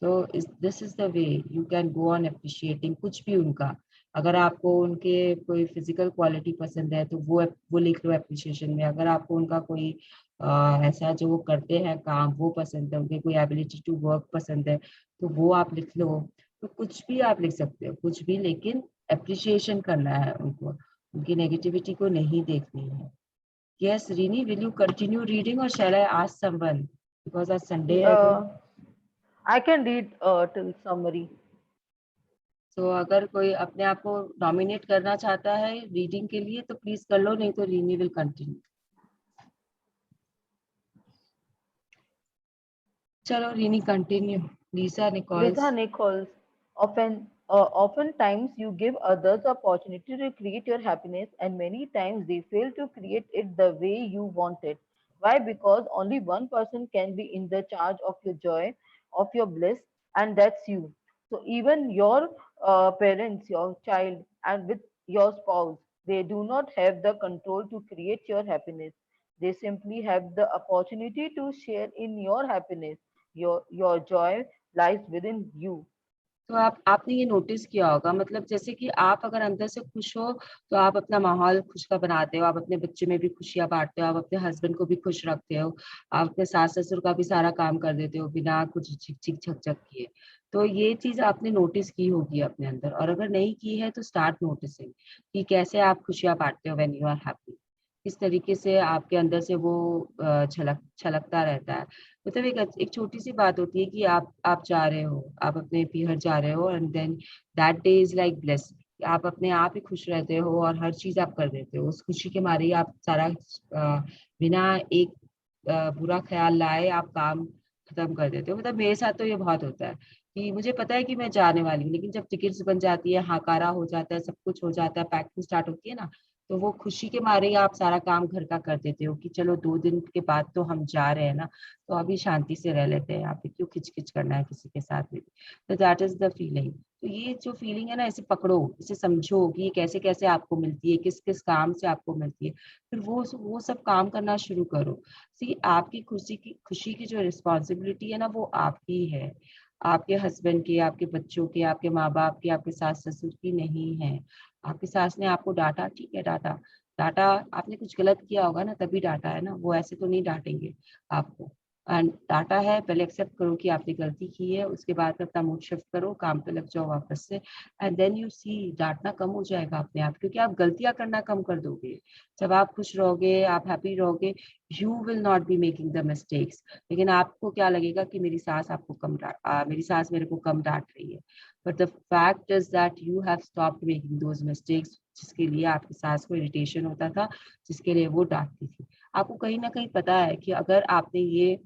तो this is the way you can go on appreciating कुछ भी उनका. अगर आपको उनके कोई फिजिकल क्वालिटी पसंद है तो वो लिख लो एप्रिशिएशन में. अगर आपको उनका कोई ऐसा जो वो करते हैं काम वो पसंद है, उनके कोई एबिलिटी टू वर्क पसंद है तो वो आप लिख लो. तो कुछ भी आप लिख सकते हो, कुछ भी, लेकिन अप्रिशिएशन करना है उनको, उनकी नेगेटिविटी को नहीं देखनी है. Yes René, will you continue reading और शैल आई आस्क समवन, बिकॉज आज संडे है तो. uh, I can read till summary. तो अगर कोई अपने आप को नॉमिनेट करना चाहता है रीडिंग के लिए तो प्लीज कर लो, नहीं तो रीनी विल कंटिन्यू. चलो Renee continue. Lisa Nichols. Lisa Nichols, oftentimes you give others opportunity to create your happiness, and many times they fail to create it the way you want it. Why? Because only one person can be in the charge of your joy, of your bliss, and that's you. So even your parents, your child, and with your spouse, they do not have the control to create your happiness. They simply have the opportunity to share in your happiness. Your joy lies within you. तो आपने ये notice किया होगा, मतलब जैसे कि आप अगर अंदर से खुश हो तो आप अपना माहौल खुश का बनाते हो, आप अपने बच्चे में भी खुशियां बांटते हो, आप अपने हस्बैंड को भी खुश रखते हो, आप अपने सास ससुर का भी सारा काम कर देते हो बिना कुछ झिक झिक झक झक किए. तो ये चीज आपने नोटिस की होगी अपने अंदर, और अगर नहीं की है तो स्टार्ट नोटिसिंग कि कैसे आप खुशियां बांटते हो व्हेन यू आर हैप्पी. किस तरीके से आपके अंदर से वो छलकता रहता है. मतलब एक छोटी सी बात होती है कि आप जा रहे हो, आप अपने पीहर जा रहे हो and then that day is like bless. आप अपने आप ही खुश रहते हो और हर चीज आप कर देते हो, उस खुशी के मारे ही आप सारा बिना एक बुरा ख्याल लाए आप काम खत्म कर देते हो. मतलब मेरे साथ तो ये बहुत होता है कि मुझे पता है कि मैं जाने वाली हूँ, लेकिन जब टिकट्स बन जाती है, हाकारा हो जाता है, सब कुछ हो जाता है, पैकिंग स्टार्ट होती है ना, तो वो खुशी के मारे ही आप सारा काम घर का कर देते हो कि चलो 2 दिन के बाद तो हम जा रहे हैं ना, तो अभी शांति से रह लेते हैं, यहाँ पे क्यों खिचखिच करना है किसी के साथ में. तो दैट इज द फीलिंग. तो ये जो फीलिंग है ना, इसे पकड़ो, इसे समझो कि ये कैसे कैसे आपको मिलती है, किस किस काम से आपको मिलती है, फिर वो सब काम करना शुरू करो. सी आपकी खुशी की जो रिस्पॉन्सिबिलिटी है ना वो आपकी है. आपके हस्बैंड की, आपके बच्चों की, आपके माँ बाप की, आपके सास ससुर की नहीं है। आपकी सास ने आपको डांटा, ठीक है डांटा, डांटा आपने कुछ गलत किया होगा ना तभी डांटा है ना, वो ऐसे तो नहीं डांटेंगे आपको। एंड डांटा है, पहले एक्सेप्ट करो कि आपने गलती की है, उसके बाद अपना मूड शिफ्ट करो, काम पे लग जाओ वापस से। एंड देन यू सी, डांटना कम हो जाएगा अपने आप, क्योंकि आप गलतियां करना कम कर दोगे। जब आप खुश रहोगे, आप हैप्पी रहोगे, you will not be making the mistakes. लेकिन आपको क्या लगेगा कि मेरी सास मेरे को कम डांट रही है। But the fact is that you have stopped making those mistakes, जिसके लिए आपकी सास को इरिटेशन होता था, जिसके लिए वो डांटती थी। आपको कहीं ना कहीं पता है कि अगर आपने ये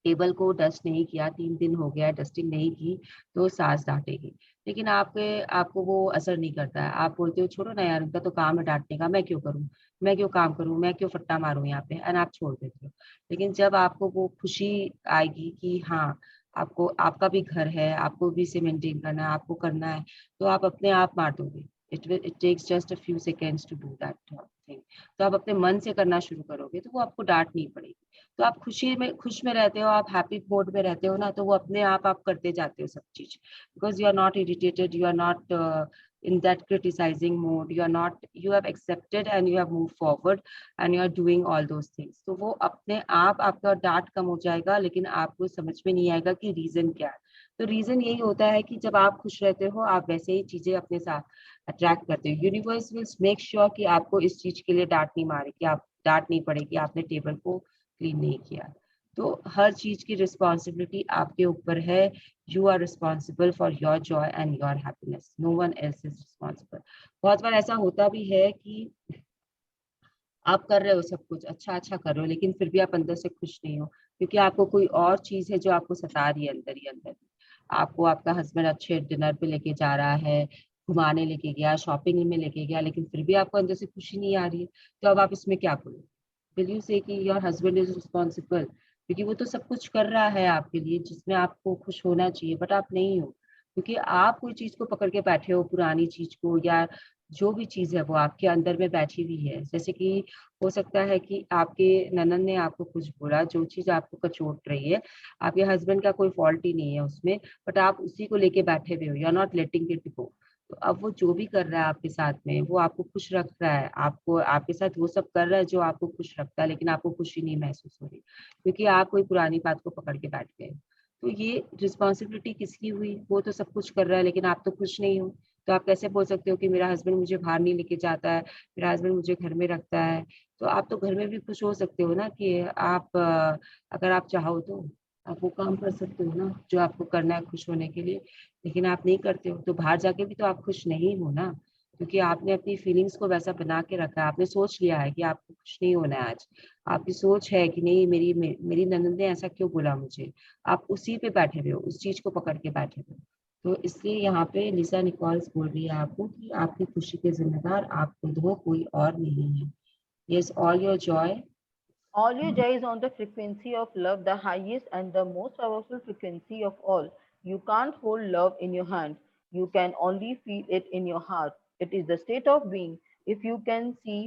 टेबल को डस्ट नहीं किया, 3 दिन हो गया डस्टिंग नहीं की, तो सास डांटेगी। लेकिन आपको वो असर नहीं करता है। आप बोलते हो छोड़ो ना यार, उनका तो काम है डांटने का, मैं क्यों करूँ, मैं क्यों काम करूँ, मैं क्यों फट्टा मारूं यहाँ पे, एंड आप छोड़ देते हो। लेकिन जब आपको वो खुशी आएगी कि हाँ, आपको आपका भी घर है, आपको भी इसे मेंटेन करना है, आपको करना है, तो आप अपने आप मार दोगे। It takes just a few seconds to do that thing. तो आप अपने मन से करना शुरू करोगे तो वो आपको डांट नहीं पड़ेगी। तो आप खुश में रहते हो, आप हैप्पी मोड में रहते हो ना, तो वो अपने आप करते जाते हो सब चीज, because you are not irritated, you are not in that criticizing mode, you have accepted and you have moved forward and you are doing all those things। तो वो अपने आप आपका डांट कम हो जाएगा, लेकिन आपको समझ में नहीं आएगा कि रीजन क्या है। तो रीजन यही होता है कि जब आप खुश रहते हो, आप वैसे ही चीजें अपने साथ अट्रैक्ट करते हो। यूनिवर्स विल मेक श्योर कि आपको इस चीज के लिए डांट नहीं मारे, कि आप डांट नहीं पड़े कि आपने टेबल को क्लीन नहीं किया। तो हर चीज की रिस्पॉन्सिबिलिटी आपके ऊपर है। You are responsible for your joy and your happiness, no one else is responsible. बहुत बार ऐसा होता भी है कि आप कर रहे हो सब कुछ अच्छा अच्छा कर रहे हो, लेकिन फिर भी आप अंदर से खुश नहीं हो, क्योंकि आपको कोई और चीज है जो आपको सता रही है अंदर ही अंदर। आपको आपका हस्बैंड अच्छे डिनर पे लेके जा रहा है, घुमाने लेके गया, शॉपिंग में लेके गया, लेकिन फिर भी आपको अंदर से खुशी नहीं आ रही है। तो अब आप इसमें क्या करोगे? विल यू से कि योर हस्बैंड इज रिस्पॉन्सिबल, क्योंकि वो तो सब कुछ कर रहा है आपके लिए जिसमें आपको खुश होना चाहिए, बट आप नहीं हो, क्योंकि आप कोई चीज को पकड़ के बैठे हो, पुरानी चीज को, या जो भी चीज है वो आपके अंदर में बैठी हुई है। जैसे कि हो सकता है कि आपके ननद ने आपको कुछ बोला, जो चीज आपको कचोट रही है, आपके हस्बैंड का कोई फॉल्ट ही नहीं है उसमें, बट आप उसी को लेके बैठे हुए हो, you are not letting it go. तो अब वो जो भी कर रहा है आपके साथ में, वो आपको खुश रख रहा है, आपको आपके साथ वो सब कर रहा है जो आपको खुश रखता है, लेकिन आपको खुशी नहीं महसूस हो रही, क्योंकि आप कोई पुरानी बात को पकड़ के बैठ गए। तो ये रिस्पॉन्सिबिलिटी किसकी हुई? वो तो सब कुछ कर रहा है, लेकिन आप तो खुश नहीं हो। तो आप कैसे बोल सकते हो कि मेरा हस्बैंड मुझे बाहर नहीं लेके जाता है, मेरा हस्बैंड मुझे घर में रखता है? तो आप तो घर में भी खुश हो सकते हो ना, कि आप अगर आप चाहो तो आप वो काम कर सकते हो ना जो आपको करना है खुश होने के लिए। लेकिन आप नहीं करते हो, तो बाहर जाके भी तो आप खुश नहीं हो ना, क्योंकि आपने अपनी फीलिंग्स को वैसा बना के रखा है। आपने सोच लिया है कि आपको खुश नहीं होना है आज। आपकी सोच है कि नहीं, मेरी ननद ने ऐसा क्यों बोला मुझे। आप उसी पे बैठे हुए हो, उस चीज को पकड़ के बैठे हुए हो। तो इसलिए यहाँ पे लिसा निकोल्स बोल रही है आपको कि आपकी खुशी के जिम्मेदार आप खुद हो, कोई और नहीं है। Yes, all your Joy. All your joy is on the frequency of love, the highest and the most powerful frequency of all. You can't hold love in your hand. You can only feel it in your heart. It is the state of being. If you can see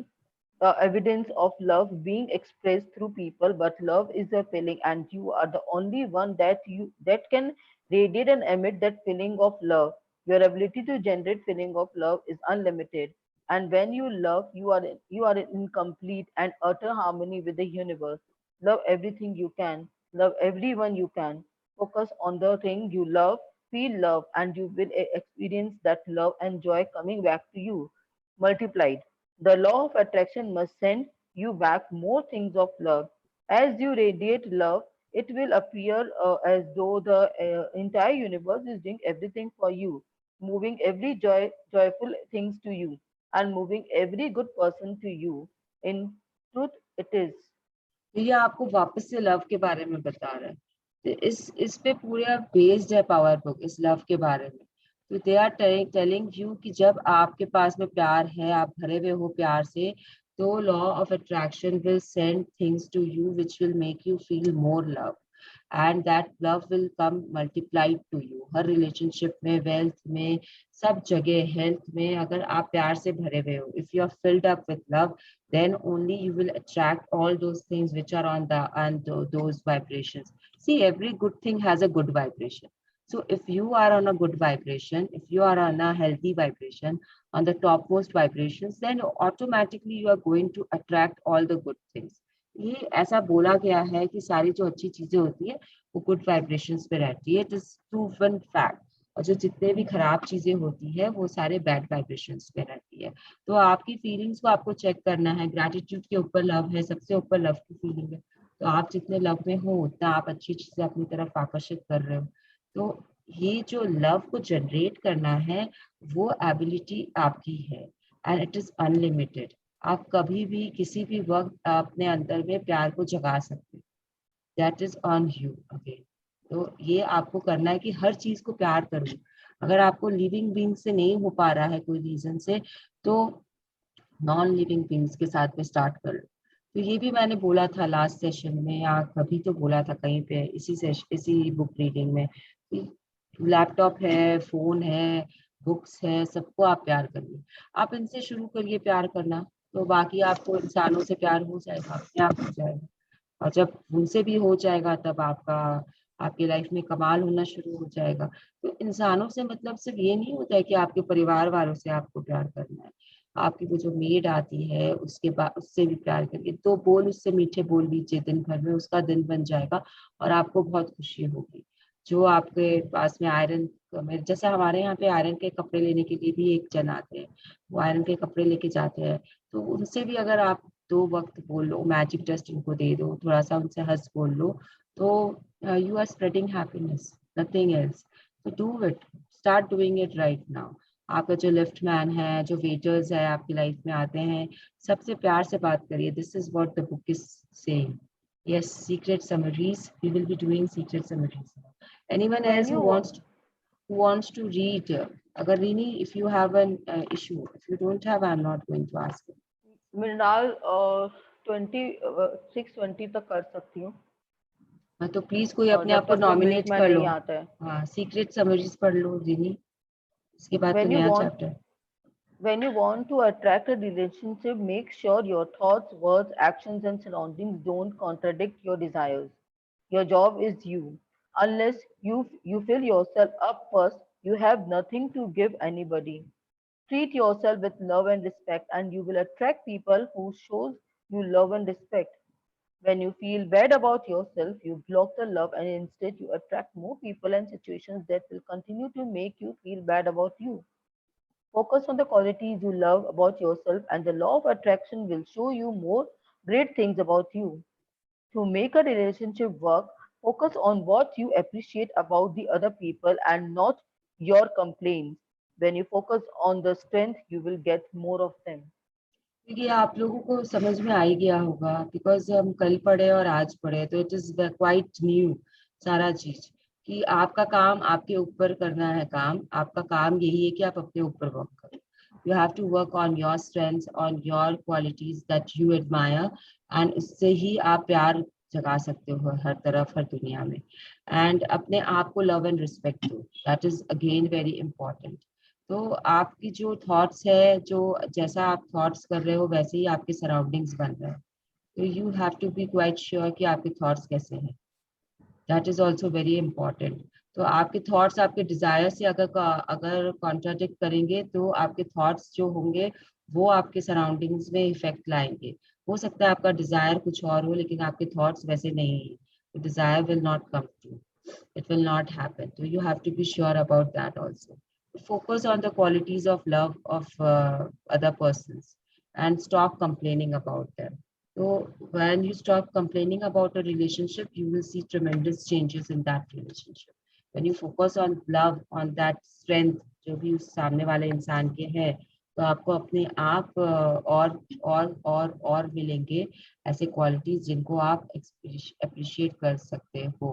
evidence of love being expressed through people, but love is a feeling, and you are the only one that can radiate and emit that feeling of love. Your ability to generate feeling of love is unlimited. And when you love, you are in complete and utter harmony with the universe. Love everything you can, love everyone you can. Focus on the thing you love, feel love, and you will experience that love and joy coming back to you multiplied. The law of attraction must send you back more things of love. As you radiate love, it will appear as though the entire universe is doing everything for you, moving every joyful things to you, and moving every good person to you. In truth, it is. तो ये आपको वापस से love के बारे में बता रहा है। तो इस पे पूरा बेस्ड है पावर बुक, इस लव के बारे में। तो दे आर टेलिंग यू कि जब आपके पास में प्यार है, आप भरे हुए हो प्यार से, तो law of attraction will send things to you which will make you feel more love, and that love will come multiplied to you. हर रिलेशनशिप में, वेल्थ में, सब जगह, हेल्थ में, अगर आप प्यार से भरे हुए हो, if you are filled up with love, then only you will attract all those things which are on those vibrations. See, every good thing has a good vibration. So if you are on a good vibration, if you are on a healthy vibration, on the topmost vibrations, then automatically you are going to attract all the good things. ये ऐसा बोला गया है कि सारी जो अच्छी चीजें होती है वो गुड वाइब्रेशंस पे रहती है. It is proven fact. और जो जितने भी खराब चीजें होती है वो सारे बैड वाइब्रेशंस पे रहती है. तो आपकी फीलिंग्स को आपको चेक करना है. ग्रैटिट्यूड के ऊपर लव है, सबसे ऊपर लव की फीलिंग है. तो आप जितने लव में हो उतना आप अच्छी चीजें अपनी तरफ आकर्षित कर रहे हो. तो ये जो लव को जनरेट करना है वो एबिलिटी आपकी है एंड इट इज अनलिमिटेड. आप कभी भी किसी भी वक्त अपने अंदर में प्यार को जगा सकते हैं. That is on you again. तो ये आपको करना है कि हर चीज को प्यार करो. अगर आपको लिविंग बीइंग से नहीं हो पा रहा है कोई रीजन से, तो नॉन लिविंग बीइंग्स के साथ में स्टार्ट कर लो. तो ये भी मैंने बोला था लास्ट सेशन में, या कभी तो बोला था कहीं पे इसी बुक रीडिंग में. लैपटॉप है, फोन है, बुक्स है, सबको आप प्यार करिए. आप इनसे शुरू करिए प्यार करना, तो बाकी आपको इंसानों से प्यार हो जाएगा, अपने आप हो जाएगा. और जब उनसे भी हो जाएगा तब आपकी लाइफ में कमाल होना शुरू हो जाएगा. तो इंसानों से मतलब सिर्फ ये नहीं होता है कि आपके परिवार वालों से आपको प्यार करना है. आपकी वो जो मेड आती है उसके बाद उससे भी प्यार करिए. तो बोल उससे मीठे बोल लीजिए दिन भर में, उसका दिन बन जाएगा और आपको बहुत खुशी होगी. जो आपके पास में आयरन में, जैसे हमारे यहाँ पे आयरन के कपड़े लेने के लिए भी एक जन आते हैं, वो आयरन के कपड़े लेके जाते हैं. तो उनसे भी अगर आप 2 वक्त बोल लो, मैजिक डस्ट उनको दे दो, थोड़ा सा उनसे हंस बोल लो, तो you are spreading happiness, nothing else. तो do it, start doing it right now. आपका जो लिफ्ट मैन है, जो वेटर्स है आपकी लाइफ में आते हैं, सबसे प्यार से बात करिए. This is what the book is saying. Yes, secret summaries. We will be doing secret summaries. Anyone When else who you wants to read? अगर Rini, if you have an issue, if you don't have, I'm not going to ask you. Mrinal 6:20 तक कर सकती हूँ, हाँ, तो please कोई अपने जब आप को तक वो नॉमिनेट मिल्कमैन कर लो. नहीं आता है. हाँ, सीक्रेट समरीज पढ़ लो Rini. इसके बाद तो when you नया want chapter. when you want to attract a relationship, make sure your thoughts, words, actions, and surroundings don't contradict your desires. Your job is you. Unless you fill yourself up first, you have nothing to give anybody. Treat yourself with love and respect, and you will attract people who shows you love and respect. When you feel bad about yourself, you block the love, and instead you attract more people and situations that will continue to make you feel bad about you. Focus on the qualities you love about yourself, and the law of attraction will show you more great things about you. To make a relationship work, focus on what you appreciate about the other people and not your complaints. When you focus on the strength, you will get more of them. क्योंकि आप लोगों को समझ में आ ही गया होगा, because हम कल पढ़े और आज पढ़े, तो इट इज क्वाइट न्यू सारा चीज. कि आपका काम आपके ऊपर करना है. आपका काम यही है कि आप अपने ऊपर वर्क करो. You have to work on your strengths, on your qualities that you admire, and इससे ही आप प्यार जगा सकते हो हर तरफ, हर दुनिया में. एंड अपने आप को लव एंड रिस्पेक्ट दो. That is again very important. तो आपकी जो थॉट्स है, जो जैसा आप थॉट्स कर रहे हो वैसे ही आपके सराउंडिंग्स बन रहे हैं. तो you have to be quite sure कि आपके थॉट्स कैसे हैं. That is also very important. तो आपके थॉट्स आपके डिजायर से अगर कॉन्ट्राडिक्ट करेंगे, तो आपके थॉट्स जो होंगे वो आपके सराउंडिंग्स में इफेक्ट लाएंगे. हो सकता है आपका डिजायर कुछ और हो, लेकिन आपके थॉट्स वैसे नहीं है. Dzire will not come true. It will not happen. So you have to be sure about that also. Focus on the qualities of love of other persons and stop complaining about them. So when you stop complaining about a relationship, you will see tremendous changes in that relationship. When you focus on love, on that strength जो भी उस सामने वाले इंसान के है, तो आपको अपने आप और मिलेंगे ऐसे क्वालिटीज जिनको आप अप्रिशिएट कर सकते हो.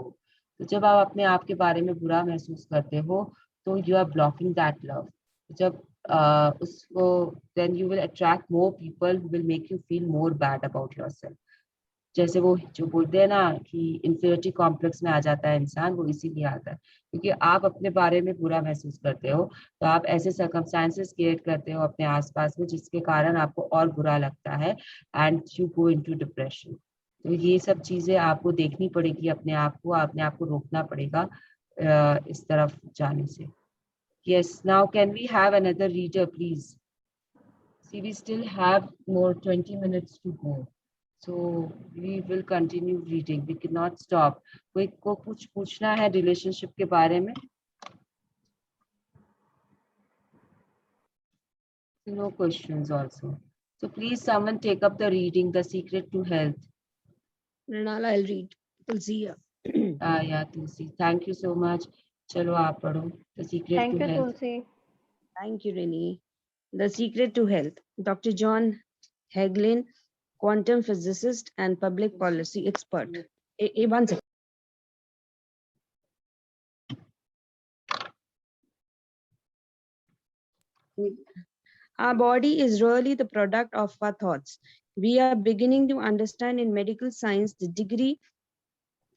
तो जब आप अपने आप के बारे में बुरा महसूस करते हो, तो you are blocking that love. जब उसको then you will attract more people who will make you feel more bad about yourself. जैसे वो जो बोलते हैं ना कि इंफीरियरिटी कॉम्प्लेक्स में आ जाता है इंसान, वो इसीलिए आता है क्योंकि आप अपने बारे में बुरा महसूस करते हो. तो आप ऐसे सर्कमस्टांसेस क्रिएट करते हो अपने आसपास में जिसके कारण आपको और बुरा लगता है and you go into depression. तो ये सब चीजें आपको देखनी पड़ेगी. अपने आप को रोकना पड़ेगा. इस तरफ जाने से। Yes, now can we have another reader, please? See, we still have more 20 minutes to go. So we will continue reading. We cannot stop. कोई को कुछ पूछना है रिलेशनशिप के बारे में? No questions also. So please someone take up the reading, The Secret to Health. Mrinal, I'll read. Tulsi. Yeah, Tulsi. Thank you so much. चलो आप पढ़ो. The Secret Thank to you, Health. Tulsi. Thank you, Renee. The Secret to Health. Dr. John Hagelin, quantum physicist and public policy expert. One second. Our body is really the product of our thoughts. We are beginning to understand in medical science the degree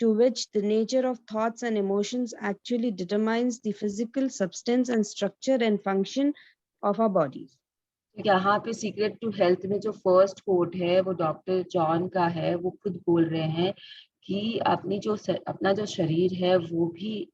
to which the nature of thoughts and emotions actually determines the physical substance and structure and function of our bodies. यहाँ पे secret to health में जो first coat है वो doctor John का है। वो खुद बोल रहे हैं कि अपना जो शरीर है वो भी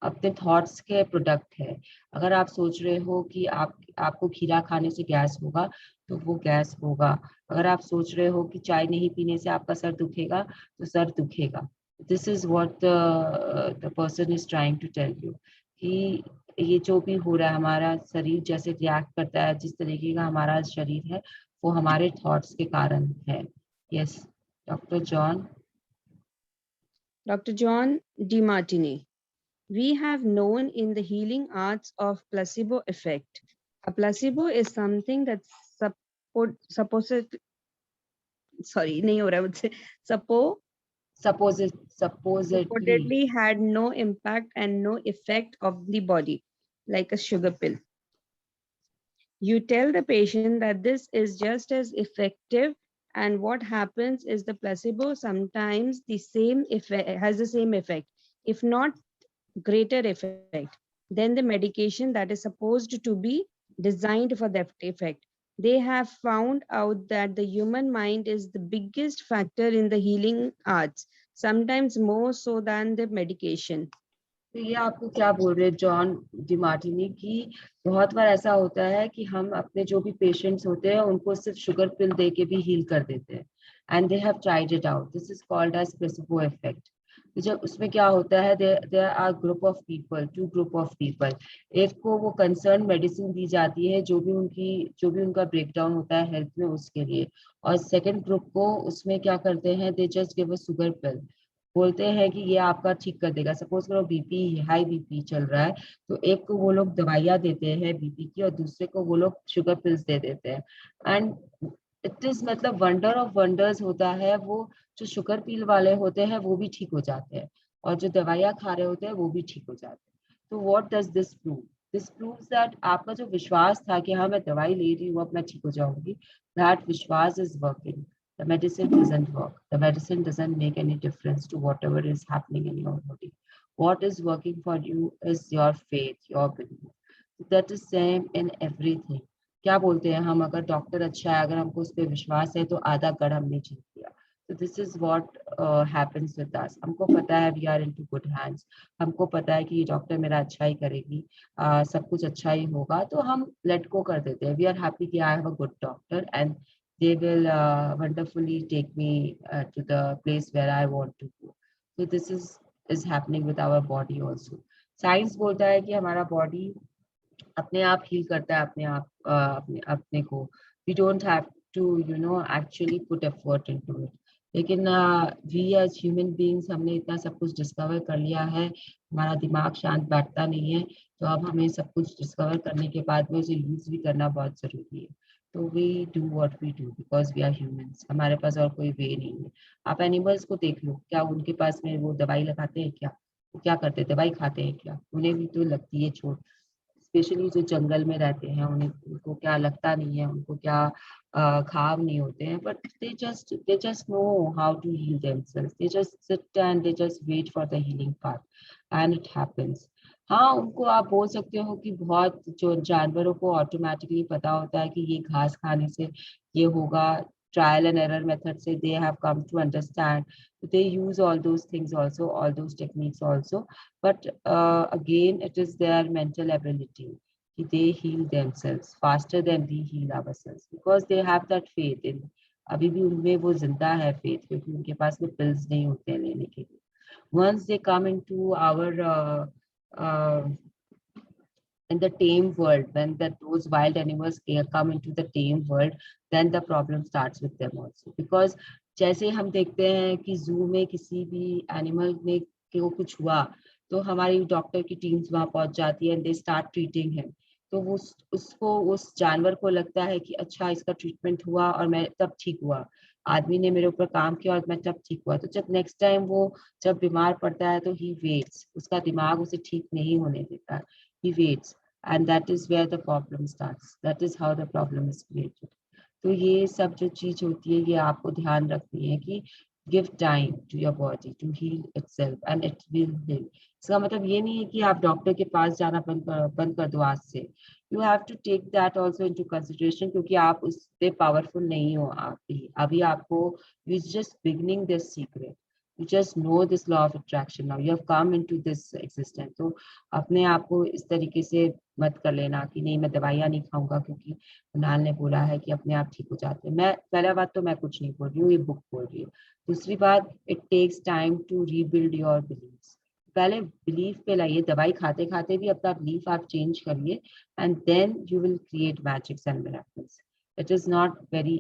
अपने थॉट्स के प्रोडक्ट है। अगर आप सोच रहे हो कि आपको खीरा खाने से गैस होगा तो वो गैस होगा। अगर आप सोच रहे हो कि चाय नहीं पीने से आपका सर दुखेगा तो सर दुखेगा। This is what the person is trying to tell you कि ये जो भी हो रहा है, हमारा शरीर जैसे रिएक्ट करता है, जिस तरीके का हमारा शरीर है वो हमारे थॉट्स के कारण है। Yes, doctor John. Dr. John DeMartini. We have known in the healing arts of placebo effect. A placebo is something that's supposedly supposedly had no impact and no effect of the body, like a sugar pill. You tell the patient that this is just as effective, and what happens is the placebo sometimes has the same effect, if not greater effect, than the medication that is supposed to be designed for that effect. They have found out that the human mind is the biggest factor in the healing arts, sometimes more so than the medication. तो ये आपको क्या बोल रहे हैं John डिमार्टिनी की? बहुत बार ऐसा होता है कि हम अपने जो भी पेशेंट्स होते हैं उनको सिर्फ शुगर पिल दे के भी हील कर देते हैं, and they have tried it out. This is called as placebo effect. जब उसमें क्या होता है, there are group of people, two group of people. एक को वो कंसर्न मेडिसिन दी जाती है जो भी उनका ब्रेकडाउन होता है हेल्थ में उसके लिए, और सेकेंड ग्रुप को उसमें क्या करते हैं, they just give a sugar pill. बोलते हैं कि ये आपका ठीक कर देगा। सपोज करो बीपी, हाई बीपी चल रहा है तो एक को वो लोग दवाइयाँ देते हैं बीपी की और दूसरे को वो लोग शुगर पिल्स दे देते हैं। एंड इट इज मतलब वंडर ऑफ वंडर्स होता है। वो जो शुगर पिल वाले होते हैं वो भी ठीक हो जाते हैं और जो दवाइयाँ खा रहे होते हैं वो भी ठीक हो जाते हैं। तो what does this prove? This proves that आपका जो विश्वास था कि हाँ मैं दवाई ले रही हूँ अब मैं ठीक हो जाऊंगी, दैट विश्वास is working. The medicine doesn't work. The medicine doesn't make any difference to whatever is happening in your body. What is working for you is your faith, your belief. That is same in everything. क्या बोलते हैं हम, अगर doctor अच्छा है, अगर हमको उस पर विश्वास है तो आधा गढ़ हमने जीत लिया। So this is what happens with us. हमको पता है we are into good hands. हमको पता है कि ये डॉक्टर मेरा अच्छा ही करेगी, सब कुछ अच्छा ही होगा, तो हम let go कर देते हैं। We are happy कि I have a good doctor and they will wonderfully take me to the place where I want to go. So this is happening with our body also. Science बोलता है कि हमारा body अपने आप heal करता है अपने को. We don't have to actually put effort into it. लेकिन we as human beings हमने इतना सब कुछ डिस्कवर कर लिया है, हमारा दिमाग शांत बैठता नहीं है, तो अब हमें सब कुछ डिस्कवर करने के बाद में उसे यूज भी करना बहुत जरूरी है। तो we do what we do because we are humans. हमारे पास और कोई वे नहीं है। आप एनिमल्स को देख लो, क्या उनके पास में वो दवाई लगाते हैं क्या? वो क्या करते हैं, दवाई खाते हैं क्या? उन्हें भी तो लगती है चोट। स्पेशली जो जंगल में रहते हैं उनको क्या लगता नहीं है, उनको क्या घाव नहीं होते हैं, but they just know how to heal themselves. They just sit and they just wait for the healing part and it happens. हाँ, उनको आप बोल सकते हो कि बहुत जो जानवरों को ऑटोमेटिकली पता होता है कि ये घास खाने से ये होगा, trial and error method से they have come to understand. They use all those things also, all those techniques also, but again it is their mental ability. They heal themselves faster than we heal ourselves because they have that faith in. अभी भी उनमें वो जिंदा है faith क्योंकि उनके पास में pills नहीं होते हैं लेने के लिए. Once they come into our in the tame world, when those wild animals come into the tame world, then the problem starts with them also. Because जैसे हम देखते हैं कि जू में किसी भी एनिमल में को कुछ हुआ तो हमारी डॉक्टर की टीम्स वहां पहुंच जाती है, दे स्टार्ट ट्रीटिंग हिम. तो वो उसको उस जानवर को लगता है कि अच्छा इसका ट्रीटमेंट हुआ और मैं तब ठीक हुआ, आदमी ने मेरे ऊपर काम किया और मैं तब ठीक हुआ. तो जब नेक्स्ट टाइम वो जब बीमार पड़ता है तो ही वेट्स, उसका दिमाग उसे ठीक नहीं होने देता, he waits, and that is where the problem starts. That is how the problem is created. तो ये सब जो चीज होती है ये आपको ध्यान रखनी है कि give time to your body to heal itself and it will heal. इसका मतलब ये नहीं है कि आप डॉक्टर के पास जाना बंद कर दो आज से. You have to take that also into consideration क्योंकि आप उससे पावरफुल नहीं हो. आप अभी आपको you just beginning this secret. You just know this law of attraction now. You have come into this existence. तो अपने आप को इस तरीके से मत कर लेना कि नहीं मैं दवाइयाँ नहीं खाऊंगा क्योंकि कुणाल ने बोला है कि अपने आप ठीक हो जाते हैं. मैं पहला बात तो मैं कुछ नहीं बोल रही हूँ, ये बुक बोल रही है. दूसरी बात, it takes time to rebuild your beliefs. पहले बिलीफ पे लाइए, दवाई खाते खाते भी अपना बिलीफ आप चेंज करिए and then you will create magics and miracles. It is not very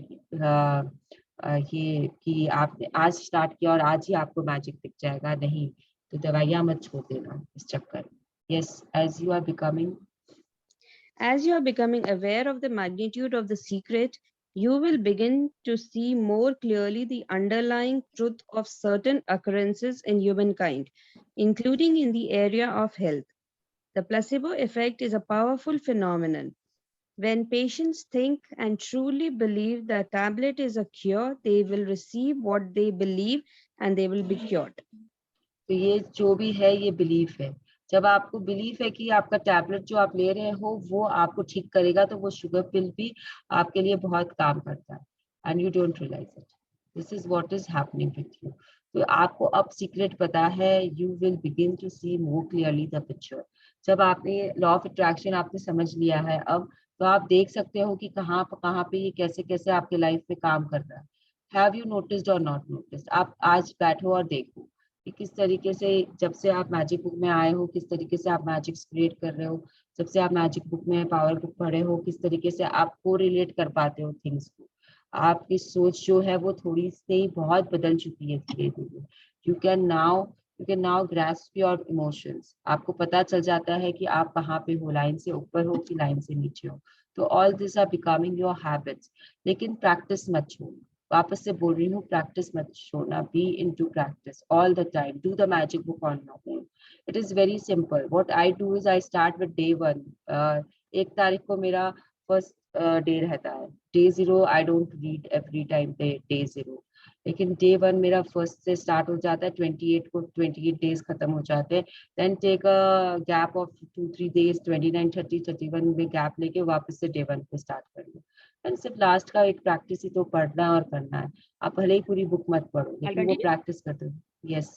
ये कि आपने आज स्टार्ट किया और आज ही आपको मैजिक दिख जाएगा, नहीं. तो दवाइयाँ मत छोड़ देना इस चक्कर. Yes, as you are becoming aware of the magnitude of the secret, you will begin to see more clearly the underlying truth of certain occurrences in humankind, including in the area of health. The placebo effect is a powerful phenomenon. When patients think and truly believe the tablet is a cure, they will receive what they believe and they will be cured. तो ये जो भी है ये belief है. जब आपको belief है कि आपका टैबलेट जो आप ले रहे हो वो आपको ठीक करेगा तो वो शुगर पिल भी आपके लिए बहुत काम करता है and you don't realise it. This is what is happening with you. तो आपको अब सीक्रेट पता है. You will begin to see more clearly the picture. जब आपने लॉ ऑफ अट्रैक्शन आपने समझ लिया है अब, तो आप देख सकते हो कि कहाँ पे ये कैसे कैसे आपके लाइफ में काम कर रहा है. हैव यू नोटिस्ड और नॉट नोटिस्ड? आप आज बैठो और देखो कि किस तरीके से जब से आप मैजिक बुक में आए हो किस तरीके से आप मैजिक क्रिएट कर रहे हो. जब से आप मैजिक बुक में पावर बुक पढ़े हो किस तरीके से आप को रिलेट कर पाते हो थिंग्स को. आपकी सोच जो है वो थोड़ी से ही बहुत बदल चुकी है धीरे धीरे. You can now grasp your emotions. आपको पता चल जाता है कि आप कहाँ पे हो, लाइन से ऊपर हो कि लाइन से नीचे हो. तो all this are becoming your habits. लेकिन प्रैक्टिस मत छोड़ो. वापस से बोल रही हूँ, प्रैक्टिस मत छोड़ना. Be into practice all the time. Do the magic book on your own. It is very simple. What I do is I start with day 1. 1 तारीख को मेरा फर्स्ट डे रहता है. Day 0 I don't read every time day 0. लेकिन day 1 मेरा first से start हो जाता है. 28 को 28 डेज खत्म हो जाते हैं. Then take a gap of 2-3 days. 29, 30, 31 में गैप लेके वापस से डे 1 पे स्टार्ट कर लो. एंड सिर्फ लास्ट का एक प्रैक्टिस ही तो पढ़ना है और करना है. आप भले ही पूरी बुक मत पढ़ो लेकिन वो प्रैक्टिस करते हो. यस.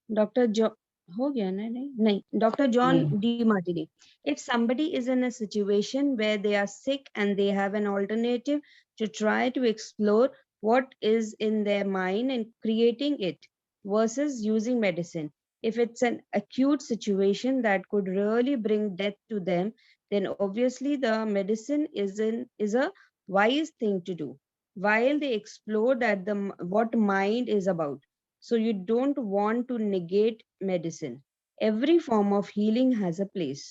डॉक्टर जो हो गया ना? नहीं. Dr. John Demartini. If somebody is in a situation where they are sick and they have an alternative to try to explore what is in their mind and creating it versus using medicine, if it's an acute situation that could really bring death to them, then obviously the medicine is a wise thing to do while they explore that what mind is about. So you don't want to negate medicine. Every form of healing has a place.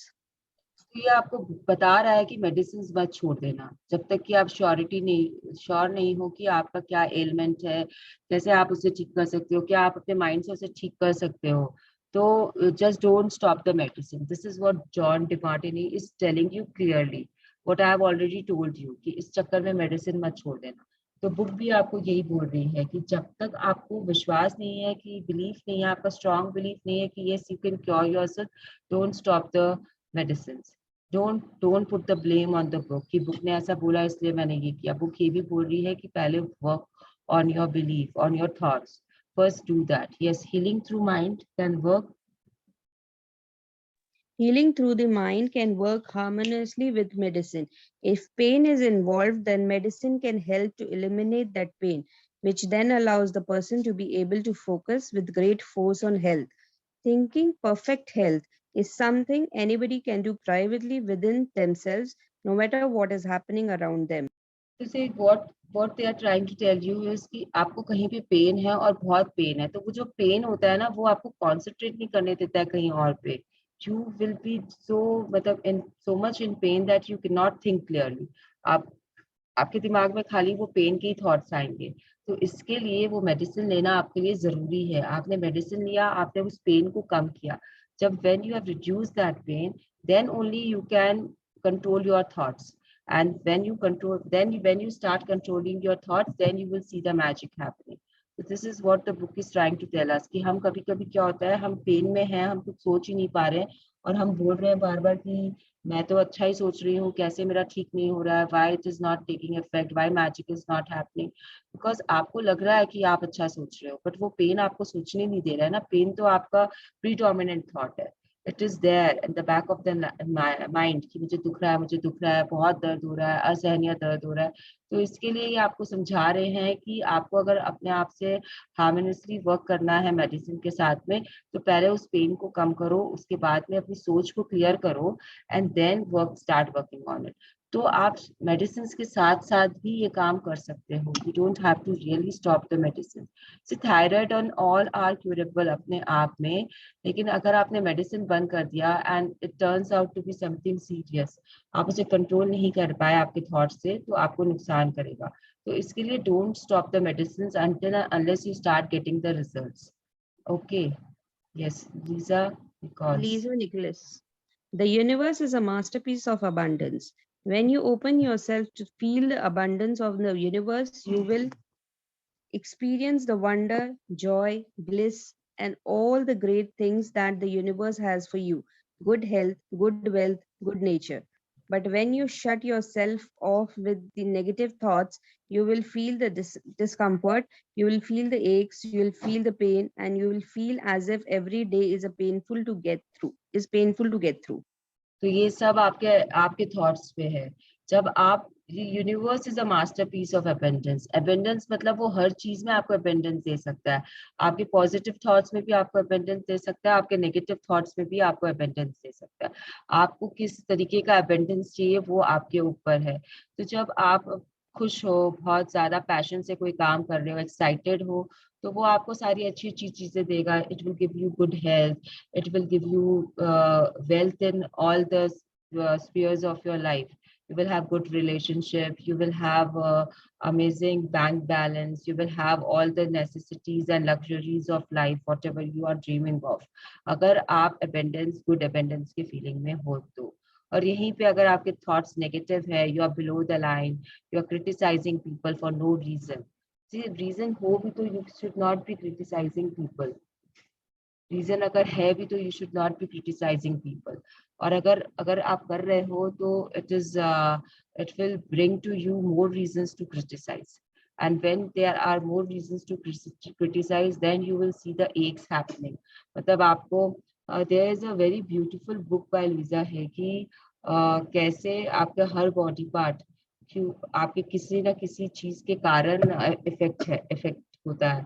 ये आपको बता रहा है कि medicine मत छोड़ देना जब तक कि आप श्योर नहीं हो कि आपका क्या एलिमेंट है, कैसे आप उसे ठीक कर सकते हो, क्या आप अपने माइंड से उसे ठीक कर सकते हो. तो just don't stop the medicine. This is what John Demartini is telling you clearly. What I have already told you कि इस चक्कर में मेडिसिन मत छोड़ देना. तो बुक भी आपको यही बोल रही है कि जब तक आपको विश्वास नहीं है, कि बिलीफ नहीं है, आपका स्ट्रॉन्ग बिलीफ नहीं है कि yes you can cure yourself, don't stop the medicines. Don't put the blame on the book कि बुक ने ऐसा बोला इसलिए मैंने ये किया. बुक ये भी बोल रही है कि पहले work on your belief, on your thoughts. First do that. Yes, healing through mind can work. Healing through the mind can work harmoniously with medicine. If pain is involved, then medicine can help to eliminate that pain, which then allows the person to be able to focus with great force on health. Thinking perfect health is something anybody can do privately within themselves, no matter what is happening around them. तो से what they are trying to tell you is कि आपको कहीं पे pen है और बहुत pen है, तो वो जो पेन होता है ना वो आपको कॉन्सेंट्रेट नहीं करने देता है कहीं और पे. यू विल बी सो मतलब in so much in pain that you can not think clearly. आप आपके दिमाग में खाली वो पेन के ही थॉट्स आएंगे. तो इसके लिए वो मेडिसिन लेना आपके लिए जरूरी है. आपने मेडिसिन लिया, आपने उस पेन को कम किया. जब when you have reduce that pain, then only you can control your thoughts. And when you control, then when you start controlling your thoughts, then you will see the magic happening. So this is what the book is trying to tell us कि हम कभी कभी क्या होता है, हम pen में हैं, हम कुछ सोच ही नहीं पा रहे हैं और हम बोल रहे हैं बार बार कि मैं तो अच्छा ही सोच रही हूँ, कैसे मेरा ठीक नहीं हो रहा है, why it is not taking effect, why magic is not happening. Because आपको लग रहा है कि आप अच्छा सोच रहे हो, but वो पेन आपको सोचने नहीं दे रहा है ना. पेन तो आपका predominant thought है. It is there in the back of the mind कि मुझे दुख रहा है, मुझे दुख रहा है, बहुत दर्द हो रहा है, असहनीय दर्द हो रहा है. तो इसके लिए ये आपको समझा रहे हैं कि आपको अगर अपने आप से हार्मोनियसली वर्क करना है मेडिसिन के साथ में, तो पहले उस पेन को कम करो, उसके बाद में अपनी सोच को क्लियर करो and then start working on it. तो आप मेडिसिन के साथ साथ भी ये काम कर सकते हो. You don't have to really stop the medicine. Thyroid and all are curable अपने आप में, लेकिन अगर आपने मेडिसिन बंद कर दिया and it turns out to be something serious, आप उसे कंट्रोल नहीं कर पाए आपके थॉट से, तो आपको नुकसान करेगा. तो इसके लिए don't stop the medicine until unless you start getting the results. Okay. Yes, Lisa, because Lisa Nicholas. The universe is a masterpiece of abundance. When you open yourself to feel the abundance of the universe, you will experience the wonder, joy, bliss, and all the great things that the universe has for you: good health, good wealth, good nature. But when you shut yourself off with the negative thoughts, you will feel the discomfort, you will feel the aches, you will feel the pain, and you will feel as if every day is painful to get through. तो ये सब आपके आपके thoughts पे है. जब आप universe is a masterpiece of abundance. Abundance मतलब वो हर चीज में आपको अबेंडेंस दे सकता है. आपके पॉजिटिव थॉट्स में भी आपको अबेंडेंस दे सकता है, आपके नेगेटिव थॉट्स में भी आपको अबेंडेंस दे सकता है. आपको किस तरीके का अबेंडेंस चाहिए वो आपके ऊपर है. तो जब आप खुश हो, बहुत ज्यादा पैशन से कोई काम कर रहे हो, एक्साइटेड हो, तो वो आपको सारी अच्छी अच्छी चीजें देगा. It will give you good health, it will give you wealth in all the spheres of your life. You will have good relationship, you will have amazing bank balance, you will have all the necessities and luxuries of life, whatever you are dreaming of, अगर आप abundance, good abundance की feeling में हो तो. और यहीं पे अगर आपके thoughts negative है, you are below the line, you are criticizing people for no reason. See, reason हो भी तो you should not be criticizing people. Reason अगर है भी तो you should not be criticising people. और अगर आप कर रहे हो तो it will bring to you more reasons to criticize. And when there are more reasons to criticize, then you will see the aches happening. मतलब आपको there is a very beautiful book by Lisa है कि कैसे आपका हर body part क्यों आपके किसी ना किसी चीज के कारण इफेक्ट होता है.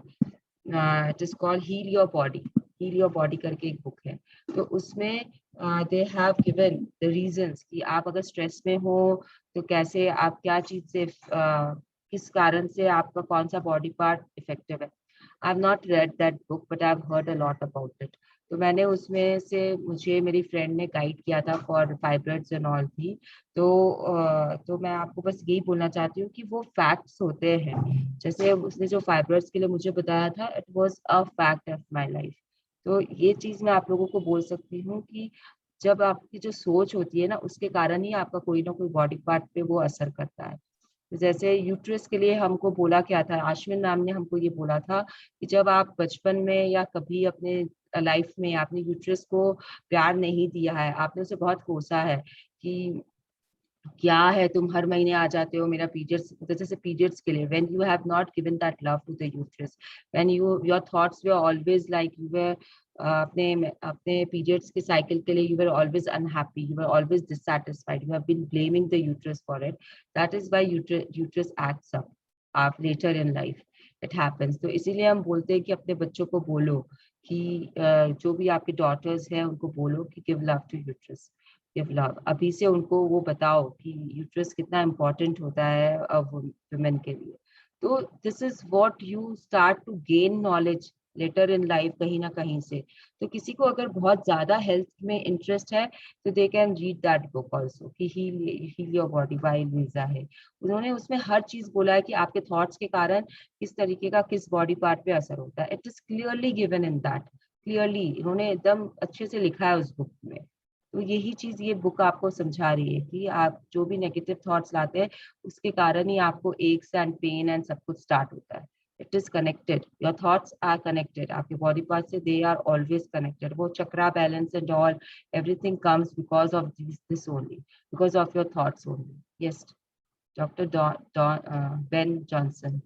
It is called heal your body करके एक बुक है. तो उसमें they have given the reasons कि आप अगर स्ट्रेस में हो तो कैसे आप क्या चीज से किस कारण से आपका कौन सा बॉडी पार्ट इफेक्टिव है. I have not read that book but I have heard a lot about it. तो मैंने उसमें से मुझे मेरी फ्रेंड ने गाइड किया था फॉर फाइब्रॉइड्स एंड ऑल थी. तो मैं आपको बस यही बोलना चाहती हूँ कि वो फैक्ट्स होते हैं. जैसे उसने जो फाइब्रॉइड्स के लिए मुझे बताया था, it was a fact of my life. तो ये चीज मैं आप लोगों को बोल सकती हूँ कि जब आपकी जो सोच होती है ना, उसके कारण ही आपका कोई ना कोई बॉडी पार्ट पे वो असर करता है. जैसे यूट्रस के लिए हमको बोला क्या था, आश्विन मैम ने हमको ये बोला था कि जब आप बचपन में या कभी अपने लाइफ में आपने यूट्रस को प्यार नहीं दिया है, आपने उसे बहुत कोसा है कि क्या है, तुम हर महीने आ जाते हो, मेरा पीरियड्स, जैसे पीरियड्स के लिए when you have not given that love to the uterus, when you your thoughts were always like you were अपने अपने पीरियड्स के साइकिल के लिए you were always unhappy, you were always dissatisfied, you have been blaming the uterus for it, that is why uterus acts up आप later in life, it happens. तो इसीलिए हम बोलते हैं कि अपने बच्चों को बोलो कि जो भी आपके डॉटर्स हैं उनको बोलो कि give love to uterus, give love, अभी से उनको वो बताओ कि यूट्रस कितना इम्पोर्टेंट होता है वुमेन के लिए। तो this is what you start to gain knowledge later in life कहीं ना कहीं से। तो किसी को अगर बहुत ज्यादा हेल्थ में इंटरेस्ट है तो they can read that book also कि heal your body by Lisa है। उन्होंने उसमें हर चीज बोला है कि आपके थॉट्स के कारण किस तरीके का किस बॉडी पार्ट पे असर होता है, it is clearly given in that, clearly इन्होंने एकदम अच्छे से लिखा है उस बुक में। तो यही चीज ये बुक आपको समझा रही है कि आप जो भी नेगेटिव थॉट्स लाते हैं उसके कारण ही आपको एक्स एंड पेन एंड सब कुछ स्टार्ट होता है। It is connected, your thoughts are connected, आपके बॉडी पार्ट से दे आर ऑलवेज कनेक्टेड। वो chakra balance and all everything comes because of this only, because of your thoughts only. Yes, doctor Ben Johnson.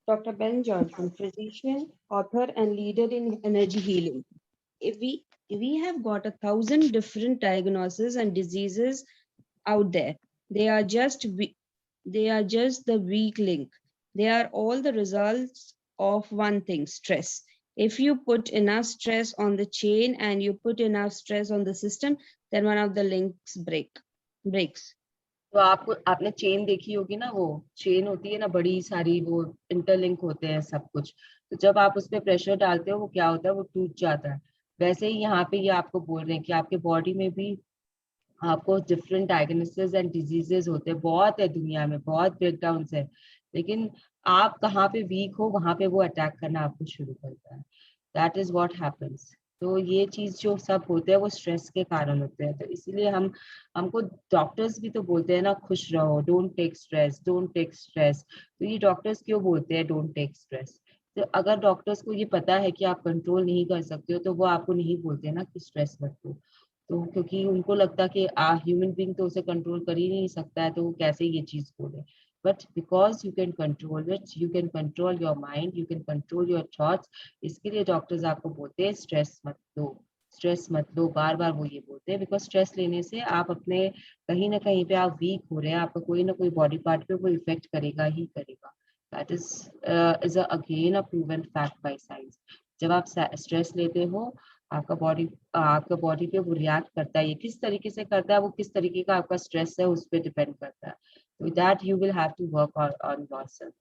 Dr. Ben Johnson, physician, author, and leader in energy healing. If we have got 1,000 different diagnoses and diseases out there. They are just the weak link. They are all the results of one thing: stress. If you put enough stress on the chain and you put enough stress on the system, then one of the links breaks. तो आपने chain देखी होगी ना, वो chain होती है ना बड़ी सारी, वो इंटरलिंक होते हैं सब कुछ। तो जब आप उस पर प्रेशर डालते हो वो क्या होता है, वो टूट जाता है। वैसे ही यहाँ पे ये आपको बोल रहे हैं कि आपके बॉडी में भी आपको डिफरेंट डायग्नोसिस एंड डिजीजेस होते हैं, बहुत है दुनिया में, बहुत ब्रेकडाउन्स है, लेकिन आप कहाँ पे वीक हो वहां पे वो अटैक करना आपको शुरू करता है। That is what happens. तो ये चीज जो सब होते हैं वो स्ट्रेस के कारण होते हैं। तो इसीलिए हमको डॉक्टर्स भी तो बोलते हैं ना, खुश रहो, don't take stress, don't take stress. तो ये डॉक्टर्स क्यों बोलते हैं डोंट टेक स्ट्रेस? तो अगर डॉक्टर्स को ये पता है कि आप कंट्रोल नहीं कर सकते हो तो वो आपको नहीं बोलते ना कि स्ट्रेस मत लो। तो क्योंकि उनको लगता कि ह्यूमन बीइंग तो उसे कंट्रोल कर ही नहीं सकता है, तो वो कैसे ये चीज बोले। But because you can control it, you can control your mind, you can control your thoughts, इसके लिए डॉक्टर्स आपको बोलते हैं स्ट्रेस मत लो, स्ट्रेस मत लो, बार बार वो ये बोलते हैं। बिकॉज स्ट्रेस लेने से आप अपने कहीं ना कहीं पे आप वीक हो रहे हैं, आपका कोई ना कोई बॉडी पार्ट पे वो इफेक्ट करेगा ही करेगा। That is again a proven fact by science. जब आप स्ट्रेस लेते हो आपका बॉडी पे वो रिएक्ट करता है। ये किस तरीके से करता है, वो किस तरीके का आपका स्ट्रेस है उस पर डिपेंड करता है। So that you will have to work on yourself.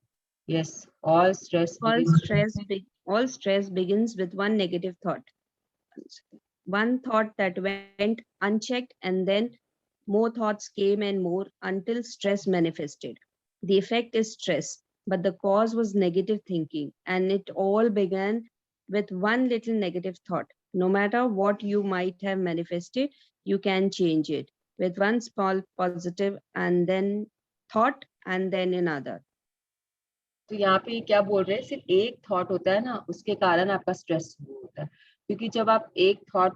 Yes, all stress begins with one negative thought. One thought that went unchecked, and then more thoughts came and more until stress manifested. The effect is stress, but the cause was negative thinking, and it all began with one little negative thought. No matter what you might have manifested, you can change it with one small positive and then thought and then another. तो यहाँ पे क्या बोल रहे हैं, सिर्फ एक thought होता है ना, उसके कारण आपका स्ट्रेस होता है। क्योंकि जब आप एक थॉट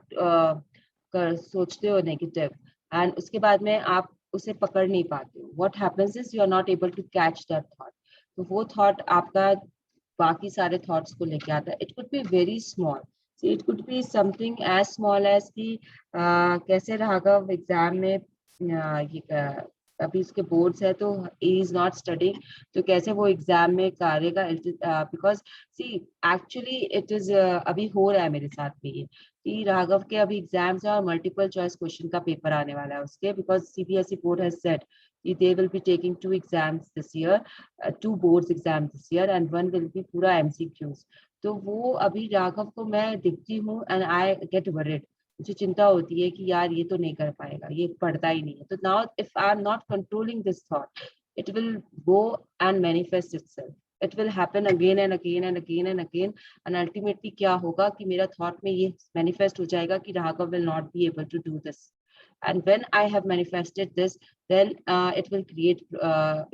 सोचते हो नेगेटिव एंड उसके बाद में आप उसे पकड़ नहीं पाते हो, what happens is you are not able to catch that thought. तो वो थॉट आपका बाकी सारे थॉट्स को लेके आता है। It could be very small, it could be something as small as कि कैसे राघव एग्जाम में ये अभी उसके बोर्ड्स है तो ही इज नॉट स्टडिंग, तो कैसे वो एग्जाम में करेगा। Because see actually it is अभी हो रहा है मेरे साथ में ये कि राघव के अभी एग्जाम्स है और मल्टीपल चॉइस क्वेश्चन का पेपर आने वाला है उसके, because CBSE board has said they will be taking 2 exams this year, 2 boards exams this year and one will be पूरा MCQs। तो वो अभी राघव को मैं दिखती हूँ एंड आई गेट वरिड, मुझे चिंता होती है कि यार ये तो नहीं कर पाएगा, ये पढ़ता ही नहीं है। तो now if I am not controlling this thought, it will go and manifest itself, it will happen again and again and again and again and ultimately क्या होगा कि मेरा थॉट में ये मैनिफेस्ट हो जाएगा कि Raghav will not be able to do this. And when I have manifested this, then it will create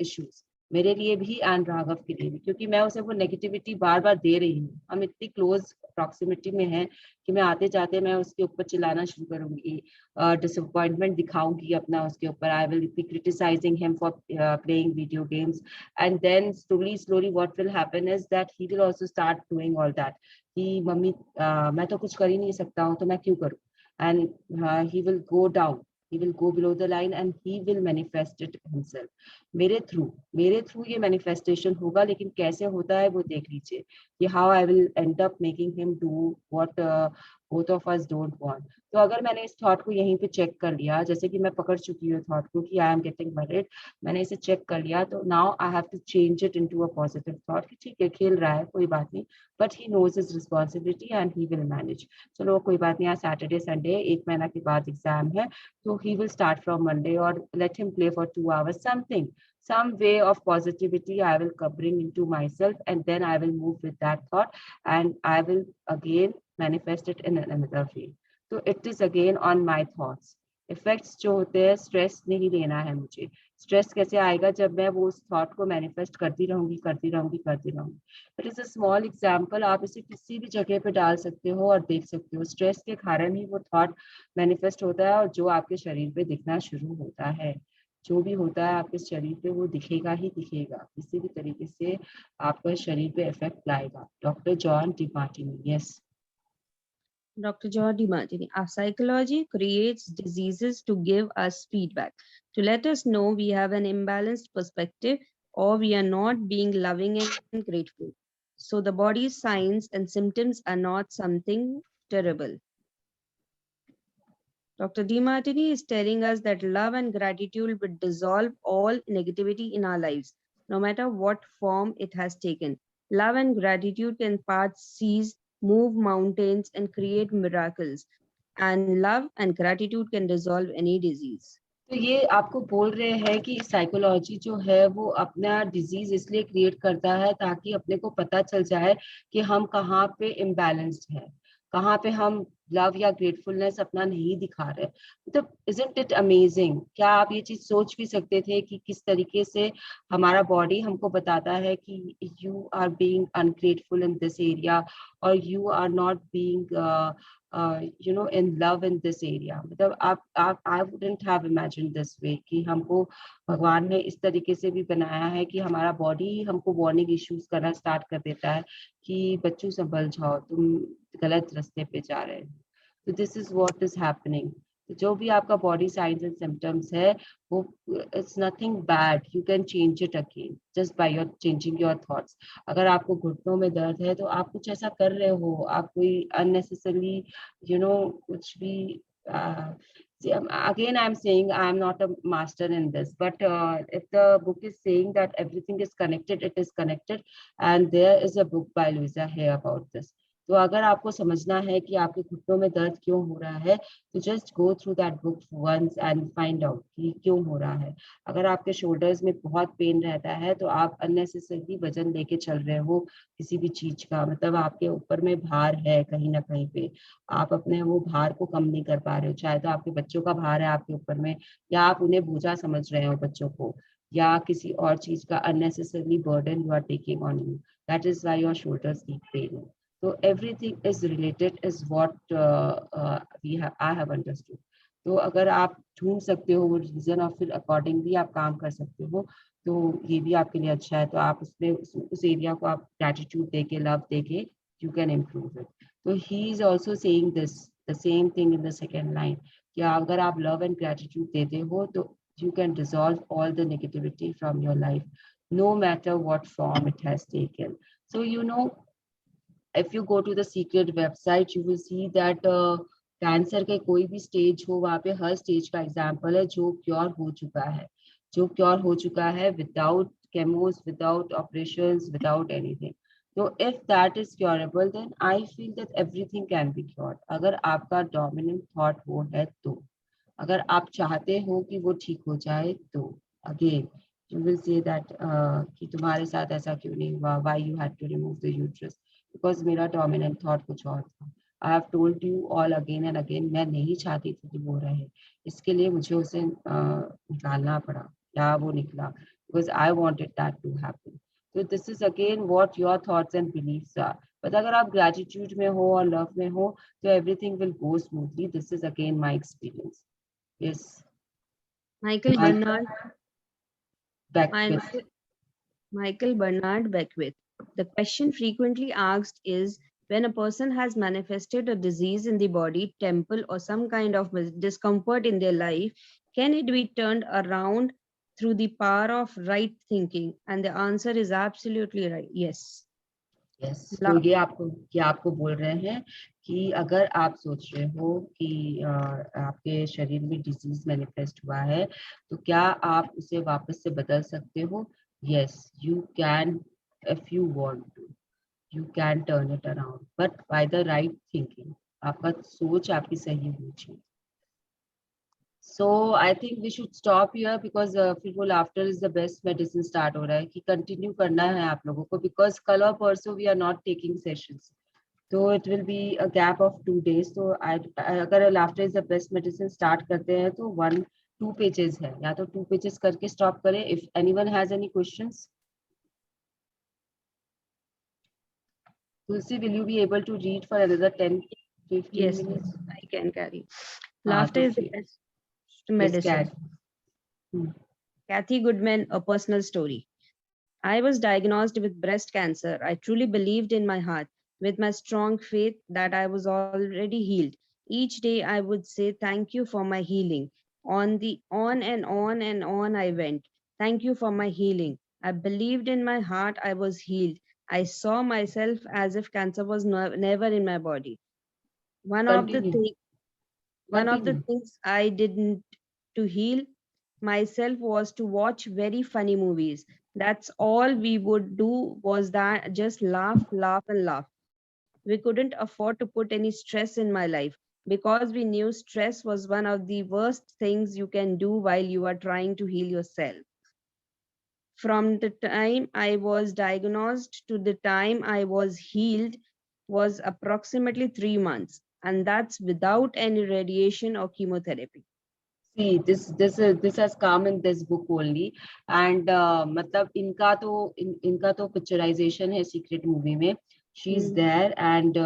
issues, मेरे लिए भी एंड राघव के लिए भी, क्योंकि मैं उसे वो नेगेटिविटी बार बार दे रही हूँ। हम इतनी क्लोज प्रॉक्सिमिटी में हैं कि मैं आते जाते मैं उसके ऊपर चिल्लाना शुरू करूंगी, डिसअपॉइंटमेंट दिखाऊंगी अपना उसके ऊपर। I will be criticising him for playing video games, and then slowly what will happen is that he will also start doing all that कि मम्मी मैं तो कुछ कर ही नहीं सकता हूँ तो मैं क्यों करूँ, and he will go down, he will go below the line and he will manifest it himself. मेरे थ्रू ये मैनिफेस्टेशन होगा, लेकिन कैसे होता है वो देख लीजिए कि how I will and up making him do what both of us don't want. तो अगर मैंने इस थॉट को यहीं पे चेक कर लिया, जैसे कि मैं पकड़ चुकी हूँ थॉट को कि आई एम गेटिंग वरीड, मैंने इसे चेक कर लिया, तो now I have to change it into a positive thought कि ठीक है खेल रहा है कोई बात नहीं, but he knows his responsibility and he will manage. चलो कोई बात नहीं, आज सैटरडे संडे 1 महीना के बाद एग्जाम है, so he will start from Monday, or let him play for 2 hours, something, some way of positivity I will bring into myself, and then I will move with that thought and I will again manifest it in another way. So it is again on my thoughts. Effects जो होते हैं, stress नहीं लेना है मुझे। Stress कैसे आएगा, जब मैं वो उस थॉट को मैनिफेस्ट करती रहूंगी करती रहूंगी करती रहूंगी। It is a small example, आप इसे किसी भी जगह पे डाल सकते हो और देख सकते हो। स्ट्रेस के कारण ही वो थॉट मैनिफेस्ट होता है और जो आपके शरीर पे दिखना शुरू होता है, जो भी होता है आपके शरीर पे वो दिखेगा ही दिखेगा, किसी भी तरीके से आपका शरीर पे इफेक्ट लाएगा। Doctor John Demartini. Yes Dr. John DiMartini, our psychology creates diseases to give us feedback, to let us know we have an imbalanced perspective or we are not being loving and grateful. So the body's signs and symptoms are not something terrible. Dr. DiMartini is telling us that love and gratitude will dissolve all negativity in our lives, no matter what form it has taken. Love and gratitude can part seas, move mountains, and create miracles. And love and gratitude can dissolve any disease. तो ये आपको बोल रहे हैं कि psychology जो है वो अपना डिजीज इसलिए क्रिएट करता है ताकि अपने को पता चल जाए कि हम कहाँ पे इम्बैलेंस्ड हैं, कहाँ पे हम लव या ग्रेटफुलनेस अपना नहीं दिखा रहे। मतलब इजंट इट अमेजिंग, क्या आप ये चीज सोच भी सकते थे कि किस तरीके से हमारा बॉडी हमको बताता है कि you are being ungrateful in this area, और you are not being in love in this area। मतलब आप I wouldn't have imagined this way कि हमको भगवान ने इस तरीके से भी बनाया है कि हमारा बॉडी हमको वार्निंग इश्यूज करना स्टार्ट कर देता है कि बच्चों संभल जाओ, तुम गलत रास्ते पे जा रहे हो। तो this is what is happening. जो भी आपका बॉडी साइंस एंड सिम्टम्स है वो it's nothing bad, you can change it again just by your changing your thoughts. अगर आपको घुटनों में दर्द है तो आप कुछ ऐसा कर रहे हो, आप कोई अननेसेसरली कुछ भी again I'm saying I'm not a master in this, but if the book is saying that everything is connected, it is connected, and there is a book by Louisa Hay about this। तो अगर आपको समझना है कि आपके घुटनों में दर्द क्यों हो रहा है, तो just go through that book once and find out कि क्यों हो रहा है। अगर आपके शोल्डर्स में बहुत पेन रहता है तो आप अननेसेसरी वजन लेके चल रहे हो किसी भी चीज का, मतलब आपके ऊपर में भार है कहीं ना कहीं पे, आप अपने वो भार को कम नहीं कर पा रहे हो। चाहे तो आपके बच्चों का भार है आपके ऊपर में, या आप उन्हें बोझा समझ रहे हो बच्चों को, या किसी और चीज का unnecessarily burden you are taking on you, that is why your shoulders keep paining. So everything is related is what I have understood। तो अगर आप ढूंढ सकते हो वो रीजन और फिर अकॉर्डिंगली आप काम कर सकते हो तो ये भी आपके लिए अच्छा है। तो आप उसमें उस एरिया को आप ग्रेटिट्यूड देके लव देके यू कैन इम्प्रूव इट। तो he is also saying this the same thing in the second line कि अगर आप लव एंड ग्रेटिट्यूड देते हो तो you can dissolve all the negativity from your life, no matter what form it has taken। So if you go to the secret website you will see that cancer के कोई भी stage हो वहाँ पे हर stage का example है जो cure हो चुका है, जो क्योर हो चुका है without chemos, without operations, without anything. तो if that is curable then I feel that everything can be cured, अगर आपका डोमिनेंट थॉट वो है तो। अगर आप चाहते हो कि वो ठीक हो जाए तो again you will say that कि तुम्हारे साथ ऐसा क्यों नहीं हुआ, why you had to remove the uterus, because मेरा डोमिनेंट थॉट कुछ और था। I have told you all again and again, मैं नहीं चाहती थी कि वो रहे, इसके लिए मुझे उसे निकालना पड़ा या वो निकला। because I wanted that to happen. So this is again what your thoughts and beliefs are. But अगर आप gratitude में हो और love में हो, so everything will go smoothly. This is again my experience. Yes. Michael And Bernard, Beckwith. Michael Bernard Beckwith. The question frequently asked is, when a person has manifested a disease in the body, temple, or some kind of discomfort in their life, can it be turned around through the power of right thinking? And the answer is absolutely right. Yes. Yes, तो ये आपको बोल रहे हैं कि अगर आप सोच रहे हो कि आपके शरीर में डिजीज मैनिफेस्ट हुआ है, तो क्या आप उसे वापस से बदल सकते हो? Yes, you can, if you want to, you can turn it around, but by the right thinking. आपका सोच आपकी सही होनी चाहिए। So I think we should stop here because फिर वो laughter is the best medicine start हो रहा है कि continue करना है आप लोगों को, because कल और परसों we are not taking sessions, so it will be a gap of 2 days. तो अगर laughter is the best medicine start करते हैं तो 1-2 pages है, या तो 2 pages करके stop करें. If anyone has any questions, Tulsi, will you be able to read for another 10-15 Yes, minutes? I can carry. हाँ, Laughter तो is the फिर best yes, medicine. Kathy Goodman, a personal story. I was diagnosed with breast cancer. I truly believed in my heart, with my strong faith, that I was already healed. Each day I would say, "Thank you for my healing." On and on and on I went. Thank you for my healing. I believed in my heart I was healed. I saw myself as if cancer was never in my body. One of the continue, things one of the continue. things I didn't to heal myself was to watch very funny movies. That's all we would do, was that just laugh, laugh, and laugh. We couldn't afford to put any stress in my life because we knew stress was one of the worst things you can do while you are trying to heal yourself. From the time I was diagnosed to the time I was healed was approximately 3 months, and that's without any radiation or chemotherapy. See, this has come in this book only, and मतलब इनका तो picturisation है secret movie में. She is there and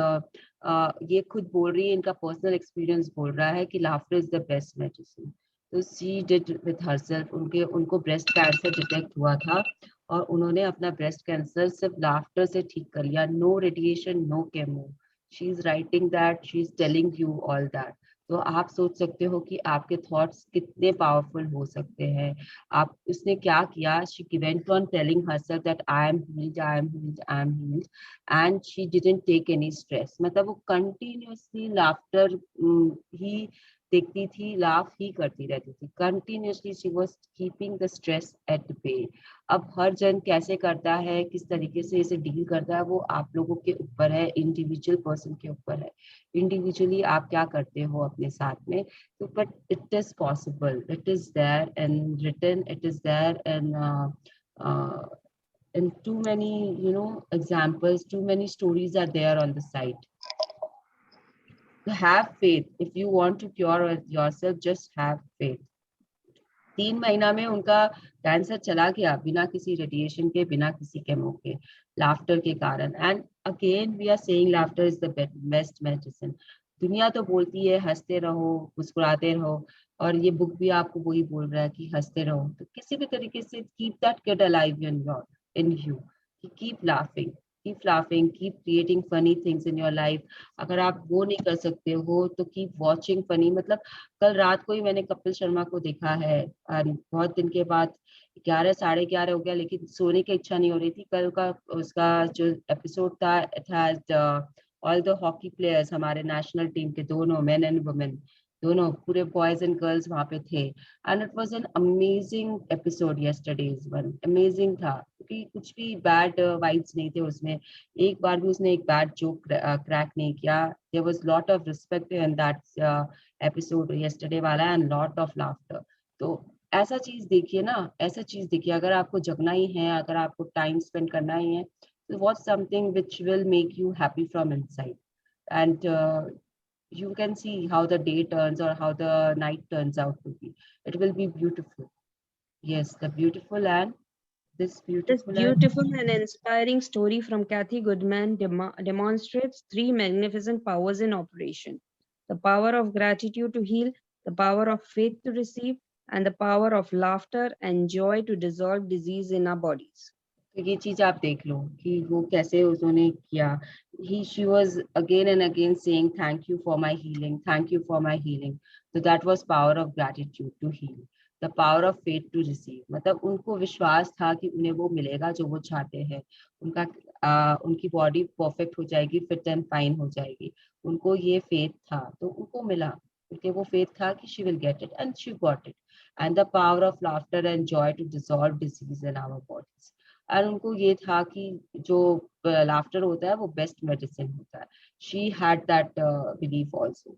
ये खुद बोल रही है, इनका पर्सनल एक्सपीरियंस बोल रहा है कि laughter is the best medicine. तो शी डिड विथ हरसेल्फ, उनको ब्रेस्ट कैंसर डिटेक्ट हुआ था और उन्होंने अपना ब्रेस्ट कैंसर सिर्फ लाफ्टर से ठीक कर लिया. No radiation, no chemo. She is writing that, she is telling you all that. तो आप सोच सकते हो कि आपके थॉट्स कितने पावरफुल हो सकते हैं. आप उसने क्या किया, she went on telling herself that I am healed, I am healed, I am healed, and she didn't take any stress. मतलब वो कंटिन्यूअसली लाफ्टर ही देखती थी, लाफ ही करती रहती थी continuously. She was keeping the stress at bay. अब हर जन कैसे करता है, किस तरीके से इसे डील करता है, वो आप लोगों के ऊपर है, इंडिविजुअल पर्सन के ऊपर है. इंडिविजुअली आप क्या करते हो अपने साथ में. तो but it is possible, it is there and written, it is there and too many examples, too many stories are there on the site. So have faith. If you want to cure yourself, just have faith. 3 महीना में उनका cancer चला गया बिना किसी radiation के, बिना किसी केमो के, लाफ्टर के कारण. And again we are saying laughter is the best medicine. दुनिया तो बोलती है हंसते रहो, मुस्कुराते रहो, और ये बुक भी आपको वही बोल रहा है कि हंसते रहो. तो किसी भी तरीके से keep that kid alive in you. Keep laughing, keep creating funny things in your life. अगर आप वो नहीं कर सकते हो तो keep watching funny. मतलब कल रात को ही मैंने कपिल शर्मा को देखा है, और बहुत दिन के बाद 11-11:30 हो गया, लेकिन सोने की इच्छा नहीं हो रही थी. कल का उसका जो एपिसोड था, it has all the hockey players, हमारे नेशनल टीम के दोनों, मेन एंड वुमेन, दोनों पूरे बॉयज एंड गर्ल्स वहां पे थे. And it was an amazing episode. Yesterday's one amazing था, क्योंकि कुछ भी बैड वाइब्स नहीं थे उसमें. एक बार भी उसने एक बैड जोक क्रैक नहीं किया. There was lot of respect in that episode yesterday वाला, एंड लॉट ऑफ लाफ्टर. तो ऐसा चीज देखिए ना, ऐसा चीज देखिए. अगर आपको जगना ही है, अगर आपको टाइम स्पेंड करना ही है, तो watch something which will make you happy from inside. And you can see how the day turns or how the night turns out to be. It will be beautiful. Yes, the beautiful and This This beautiful and beautiful and inspiring story from Kathy Goodman demonstrates three magnificent powers in operation: the power of gratitude to heal, the power of faith to receive, and the power of laughter and joy to dissolve disease in our bodies. तो ये चीज आप देख लो कि वो कैसे उन्होंने किया. She was again and again saying thank you for my healing, thank you for my healing. So that was power of gratitude to heal, the power of faith to receive. मतलब उनको विश्वास था कि उन्हें वो मिलेगा जो वो चाहते हैं. उनकी बॉडी परफेक्ट हो जाएगी, फिट एंड फाइन हो जाएगी. उनको ये फेथ था तो उनको मिला, क्योंकि वो फेथ था कि she will get it and she got it. And the power of laughter and joy to dissolve disease in our bodies. और उनको ये था कि जो लाफ्टर होता है वो बेस्ट मेडिसिन होता है. She had that belief also.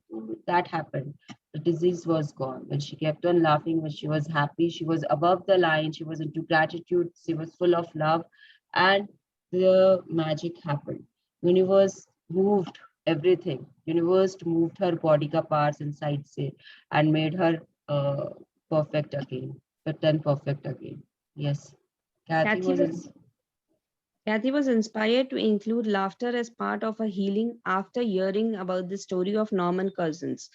That happened. The disease was gone when she kept on laughing, when she was happy, she was above the line, she was into gratitude, she was full of love, and the magic happened. Universe moved everything. Universe moved her body ka parts inside se and made her perfect again, fit and perfect again. Yes. Kathy was inspired to include laughter as part of her healing after hearing about the story of Norman Cousins.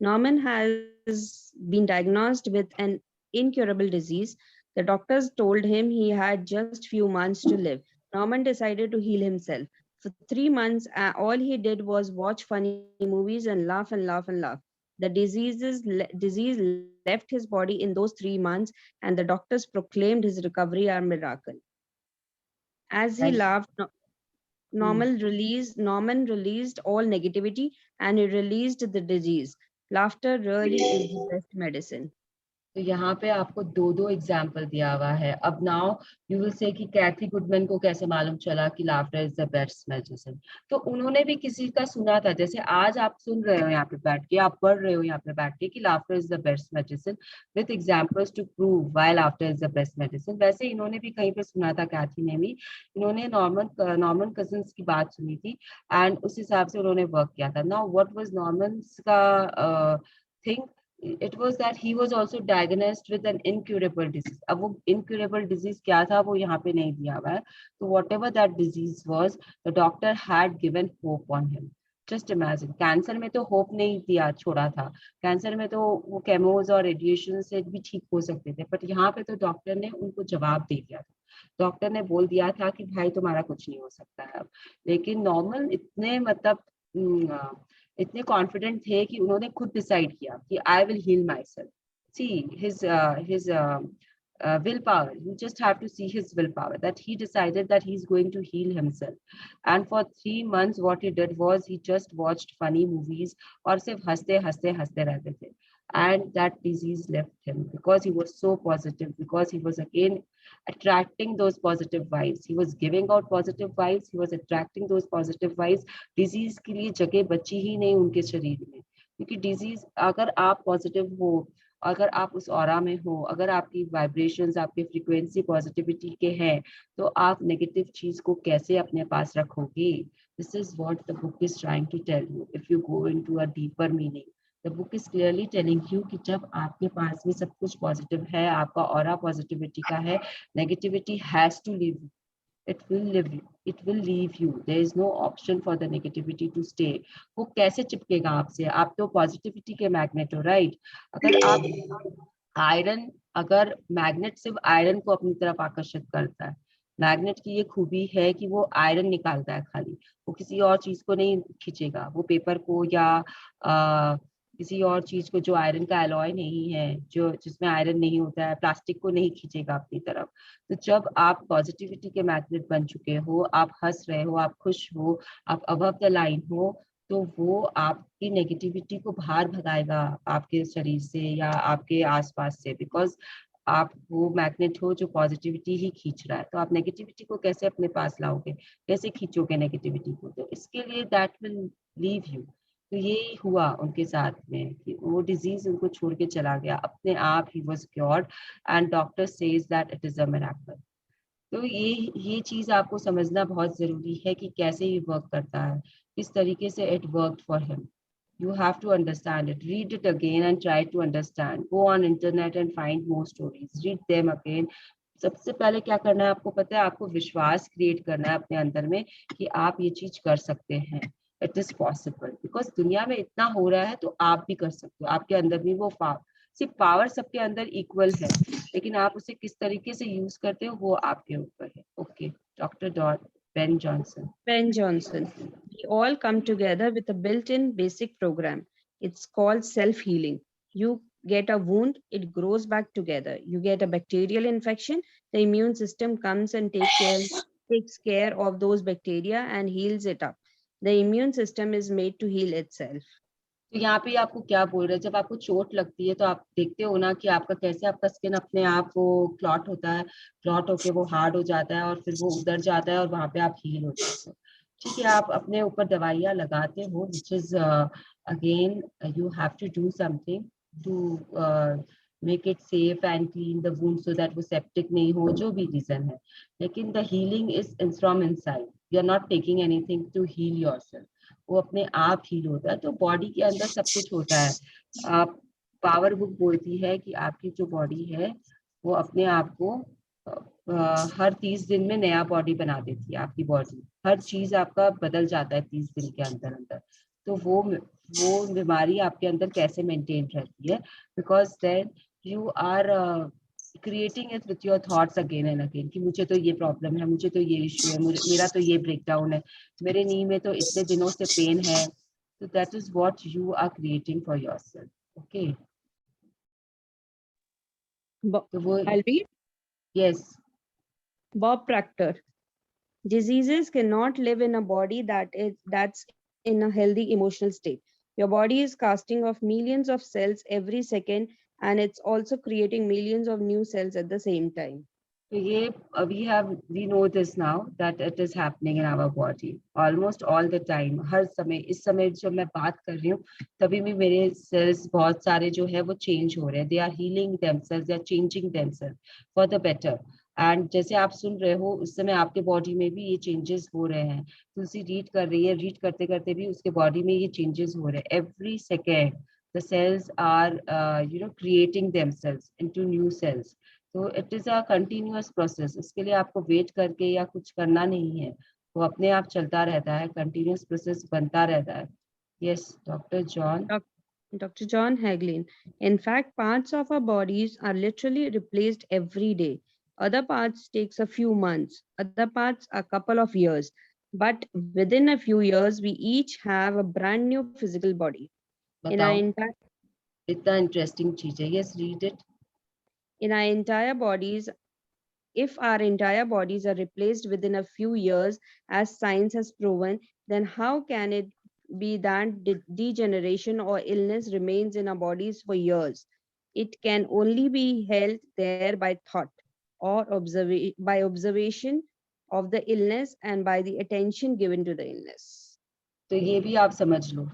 Norman has been diagnosed with an incurable disease. The doctors told him he had just few months to live. Norman decided to heal himself. For 3 months, all he did was watch funny movies and laugh and laugh and laugh. The disease left his body in those 3 months, and the doctors proclaimed his recovery a miracle. As he laughed, Norman released all negativity and he released the disease. Laughter really is the best medicine. तो यहाँ पे आपको दो दो example दिया हुआ है. अब नाउ यू विल से कि कैथी गुडमैन को कैसे मालूम चला कि laughter is the best medicine. तो उन्होंने भी किसी का सुना था. जैसे आज आप सुन रहे हो यहाँ पे बैठ के, आप पढ़ रहे हो यहाँ पे बैठ के कि laughter is the best medicine with examples to prove why laughter is the best medicine. वैसे इन्होंने भी कहीं पे सुना था, कैथी ने भी. इन्होंने नॉर्मन कजिन्स की बात सुनी थी एंड उस हिसाब से उन्होंने वर्क किया था. नाउ व्हाट वाज नॉर्मन का thing? It was that he was also diagnosed with an incurable disease. अब वो incurable disease क्या था वो यहाँ पे नहीं दिया हुआ है. So whatever that disease was, the doctor had given hope on him. Just imagine, cancer में तो होप नहीं दिया छोड़ा था. कैंसर में तो वो केमोज और रेडिएशन से भी ठीक हो सकते थे, बट यहाँ पे तो डॉक्टर ने उनको जवाब दे दिया था. डॉक्टर ने बोल दिया था कि भाई तुम्हारा कुछ नहीं हो सकता है अब. लेकिन नॉर्मल इतने मतलब इतने कॉन्फिडेंट थे कि उन्होंने खुद डिसाइड किया कि I will heal myself. See his willpower. You just have to see his willpower, that he decided that he's going to heal himself. And for 3 months what he did was he just watched funny movies और सिर्फ हंसते हंसते हंसते रहते थे. And that disease left him because he was so positive, because he was again attracting those positive vibes. He was giving out positive vibes, he was attracting those positive vibes. Disease के लिए जगह बची ही नहीं उनके शरीर में, क्योंकि disease अगर आप पॉजिटिव हो, अगर आप उस ऑरा में हो, अगर आपकी वाइब्रेशंस, आपके फ्रीक्वेंसी पॉजिटिविटी के हैं, तो आप नेगेटिव चीज को कैसे अपने पास रखोगे? This is what the book is trying to tell you. If you go into a deeper meaning, the book is clearly telling you कि जब आपके पास में सब कुछ पॉजिटिव है, आपका ऑरा पॉजिटिविटी का है, negativity has to leave. It will leave you. There is no option for the negativity to stay. वो कैसे चिपकेगा आपसे? आप तो पॉजिटिविटी के मैग्नेट हो, राइट? अगर आप आयरन, अगर मैग्नेट सिर्फ आयरन को अपनी तरफ आकर्षित करता है, मैग्नेट की ये खूबी है कि वो आयरन निकालता है खाली, वो किसी और चीज को नहीं खींचेगा. वो पेपर को या किसी और चीज को जो आयरन का एलॉय नहीं है, जो जिसमें आयरन नहीं होता है, प्लास्टिक को नहीं खींचेगा अपनी तरफ. तो जब आप पॉजिटिविटी के मैग्नेट बन चुके हो, आप हंस रहे हो, आप खुश हो, आप अबव द लाइन हो, तो वो आपकी नेगेटिविटी को बाहर भगाएगा आपके शरीर से या आपके आसपास से, बिकॉज आप वो मैग्नेट हो जो पॉजिटिविटी ही खींच रहा है. तो आप नेगेटिविटी को कैसे अपने पास लाओगे, कैसे खींचोगे नेगेटिविटी को? तो इसके लिए दैट विल लीव यू. तो ये हुआ उनके साथ में कि वो डिजीज उनको छोड़ के चला गया अपने आप. He was cured and doctor says that it is a miracle. तो ये चीज आपको समझना बहुत जरूरी है कि कैसे ये वर्क करता है, किस तरीके से it worked for him. You have to understand it. Read it again and try to understand. Go on internet and find more stories. Read them again. सबसे पहले क्या करना है आपको पता है, आपको विश्वास क्रिएट करना है अपने अंदर में कि आप ये चीज कर सकते हैं, इट इज पॉसिबल, बिकॉज दुनिया में इतना हो रहा है तो आप भी कर सकते हो। आपके अंदर भी वो सिर्फ पावर सबके अंदर इक्वल है, लेकिन आप उसे किस तरीके से यूज करते हो वो आपके ऊपर है। Okay, doctor Ben Jonson. Ben Johnson. We all come together with a built-in basic program. It's called self-healing. You get a wound, it grows back together. You get a bacterial infection, the immune system comes and takes care of those bacteria and heals it up. The immune system is made to heal itself. तो यहाँ पे आपको क्या बोल रहे हैं, जब आपको चोट लगती है तो आप देखते हो ना कि आपका कैसे आपका स्किन अपने आप वो क्लॉट होता है, क्लॉट होके वो हार्ड हो जाता है और फिर वो उधर जाता है और वहां पे आप हील हो जाते हो। ठीक है, आप अपने ऊपर दवाइयाँ लगाते हो, which is again you have to do something to make it safe and clean the wound so that वो सेप्टिक नहीं हो, जो भी रीजन है, लेकिन the healing is from inside. You are not taking anything to heal yourself, वो अपने आप हील होता है। तो बॉडी के अंदर सब कुछ होता है। आप पावर बुक बोलती है कि आपकी जो बॉडी है वो अपने आप को हर 30 दिन में नया बॉडी बना देती है। आपकी बॉडी हर चीज आपका बदल जाता है 30 दिन के अंदर अंदर। तो वो बीमारी आपके अंदर कैसे मेंटेन रहती है, because then you are creating it with your thoughts again and again कि मुझे तो ये प्रॉब्लम है, मुझे तो ये इश्यू है, मेरा तो ये ब्रेकडाउन है, मेरे नी में तो इतने दिनों से पेन है। तो that is what you are creating for yourself. Okay, तो वो I'll read. Yes Bob Proctor. Diseases cannot live in a body that's in a healthy emotional state. Your body is casting off millions of cells every second, and it's also creating millions of new cells at the same time. तो ये we know this now that it is happening in our body almost all the time। हर समय, इस समय जब मैं बात कर रही हूँ तभी भी मेरे सेल्स बहुत सारे जो है वो चेंज हो रहे हैं, they are healing themselves, they are changing themselves for the better. And जैसे आप सुन रहे हो उस समय आपके बॉडी में भी ये चेंजेस हो रहे हैं। तुलसी रीड कर रही है, रीड करते करते भी उसके बॉडी में ये चेंजेस हो रहे हैं। Every second the cells are creating themselves into new cells। तो it is a continuous process. इसके लिए आपको वेट करके या कुछ करना नहीं है, वो अपने आप चलता रहता है, कंटिन्यूअस प्रोसेस बनता रहता है। Yes, doctor John. Dr. John Hagelin. In fact, parts of our bodies are literally replaced every day. Other parts takes a few months. Other parts a couple of years. But within a few years, we each have a brand new physical body. In our बताओ, entire इतना interesting चीज है। Yes, read it. in our entire bodies, if our entire bodies are replaced within a few years, as science has proven, then how can it be that degeneration or illness remains in our bodies for years? It can only be held there by thought or by observation of the illness and by the attention given to the illness. तो ये भी आप समझ लो,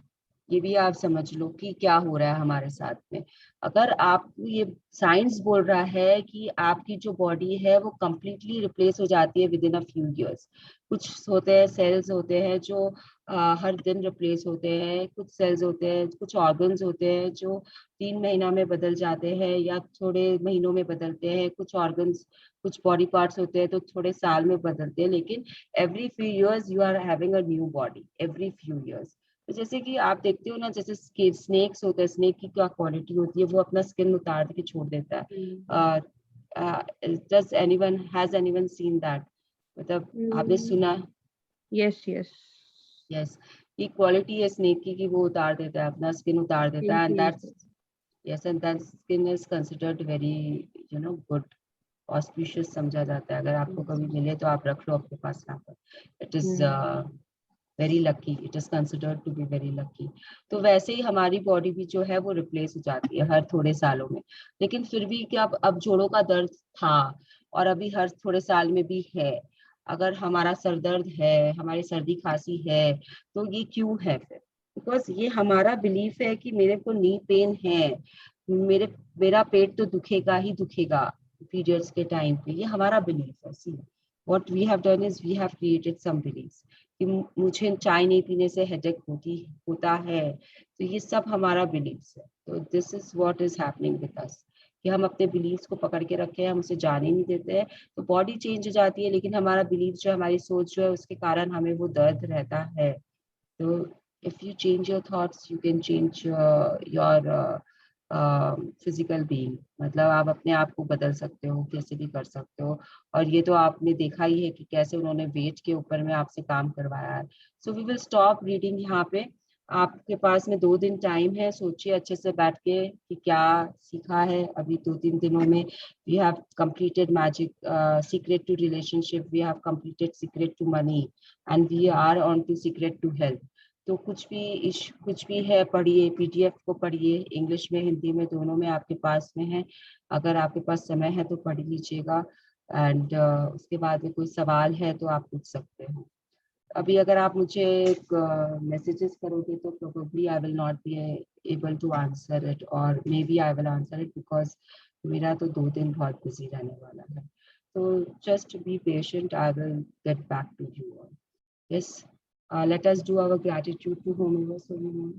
ये भी आप समझ लो कि क्या हो रहा है हमारे साथ में। अगर आपको ये साइंस बोल रहा है कि आपकी जो बॉडी है वो कंप्लीटली रिप्लेस हो जाती है with in a few years. कुछ होते हैं सेल्स होते हैं जो हर दिन रिप्लेस होते हैं, कुछ सेल्स होते हैं, कुछ ऑर्गन्स होते हैं जो 3 महीना में बदल जाते हैं या थोड़े महीनों में बदलते हैं, कुछ ऑर्गन्स कुछ बॉडी पार्ट्स होते हैं तो थोड़े साल में बदलते हैं। लेकिन every few years you are having a new body, every few years. तो जैसे कि आप देखते हो ना, जैसे स्नेक्स होते हैं, स्नेक की क्या क्वालिटी होती है, वो अपना स्किन उतार के छोड़ देता है। Does anyone has anyone seen that? मतलब आपने सुना? Yes, yes. यस, ये क्वालिटी है स्नेक की कि वो उतार देता है, अपना स्किन उतार देता है, and that's yes, and that skin is considered very good, auspicious समझा जाता है। अगर आपको कभी मिले तो आप रख लो अपने पास यहाँ पर। It is very lucky, it is considered to be very lucky. तो वैसे ही हमारी बॉडी भी जो है वो रिप्लेस हो जाती है हर थोड़े सालों में। लेकिन फिर भी क्या, अब जोड़ों का दर्द था और अभी हर थोड़े साल में भी है। अगर हमारा सर दर्द है, हमारी सर्दी खांसी है, तो ये क्यों है फिर? बिकॉज ये हमारा बिलीफ है कि मेरे को नी पेन है, मेरा पेट तो दुखेगा ही दुखेगा पीरियड्स के टाइम पे। ये हमारा बिलीफ है। See what we have done is we have created some beliefs कि मुझे चाय नहीं पीने से हेडेक होता है। तो ये सब हमारा बिलीफ्स है। तो this is what is happening with us. कि हम अपने बिलीव्स को पकड़ के रखे हैं, हम उसे जाने नहीं देते हैं, तो बॉडी चेंज हो जाती है, लेकिन हमारा बिलीव जो है, हमारी सोच जो है, उसके कारण हमें वो दर्द रहता है। तो if you change your thoughts, you can change your physical being, मतलब आप अपने आप को बदल सकते हो, कैसे भी कर सकते हो। और ये तो आपने देखा ही है कि कैसे उन्होंने वेट के ऊपर में आपसे काम करवाया है। So we will stop reading यहाँ पे। आपके पास में 2 दिन टाइम है, सोचिए अच्छे से बैठ के कि क्या सीखा है अभी 2-3 दिनों में। We have completed magic, secret to relationship, we have completed secret to money, and we are on to secret to health। तो कुछ भी है पढ़िए, पीडीएफ को पढ़िए, इंग्लिश में हिंदी में दोनों में आपके पास में है। अगर आपके पास समय है तो पढ़ लीजिएगा, एंड उसके बाद में कोई सवाल है तो आप पूछ सकते हो। अभी अगर आप मुझे मैसेजेस करोगे तो probably I will not be able to answer it, और maybe I will answer it, because मेरा तो 2 दिन बहुत बिजी रहने वाला है। तो just be patient, I will get back to you all. Yes, let us do our gratitude to whomever so you want.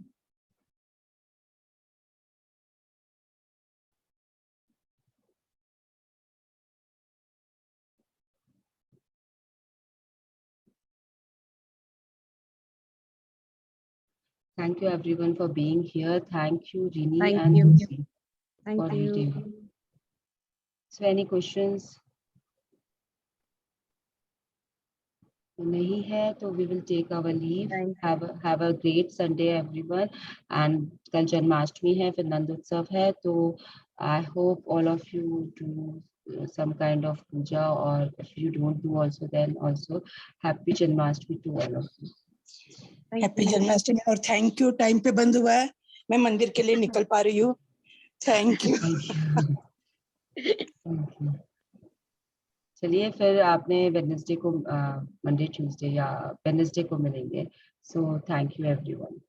Thank you everyone for being here. Thank you Rini Thank and you. Lucy for Thank you. reading. So any questions? नहीं है तो we will take our leave. Thank you. Have a great Sunday everyone. And कल जन्माष्टमी है, फिर नंद उत्सव है, तो I hope all of you do some kind of puja, or if you don't do also, then also happy Janmashtami to all of you. Happy Janmashtami, और thank you, time पे बंद हुआ है, मैं मंदिर के लिए निकल पा रही हूँ। Thank you. Thank you. चलिए फिर आपने वेडनेसडे को मंडे ट्यूसडे या वेडनेसडे को मिलेंगे। So thank you everyone.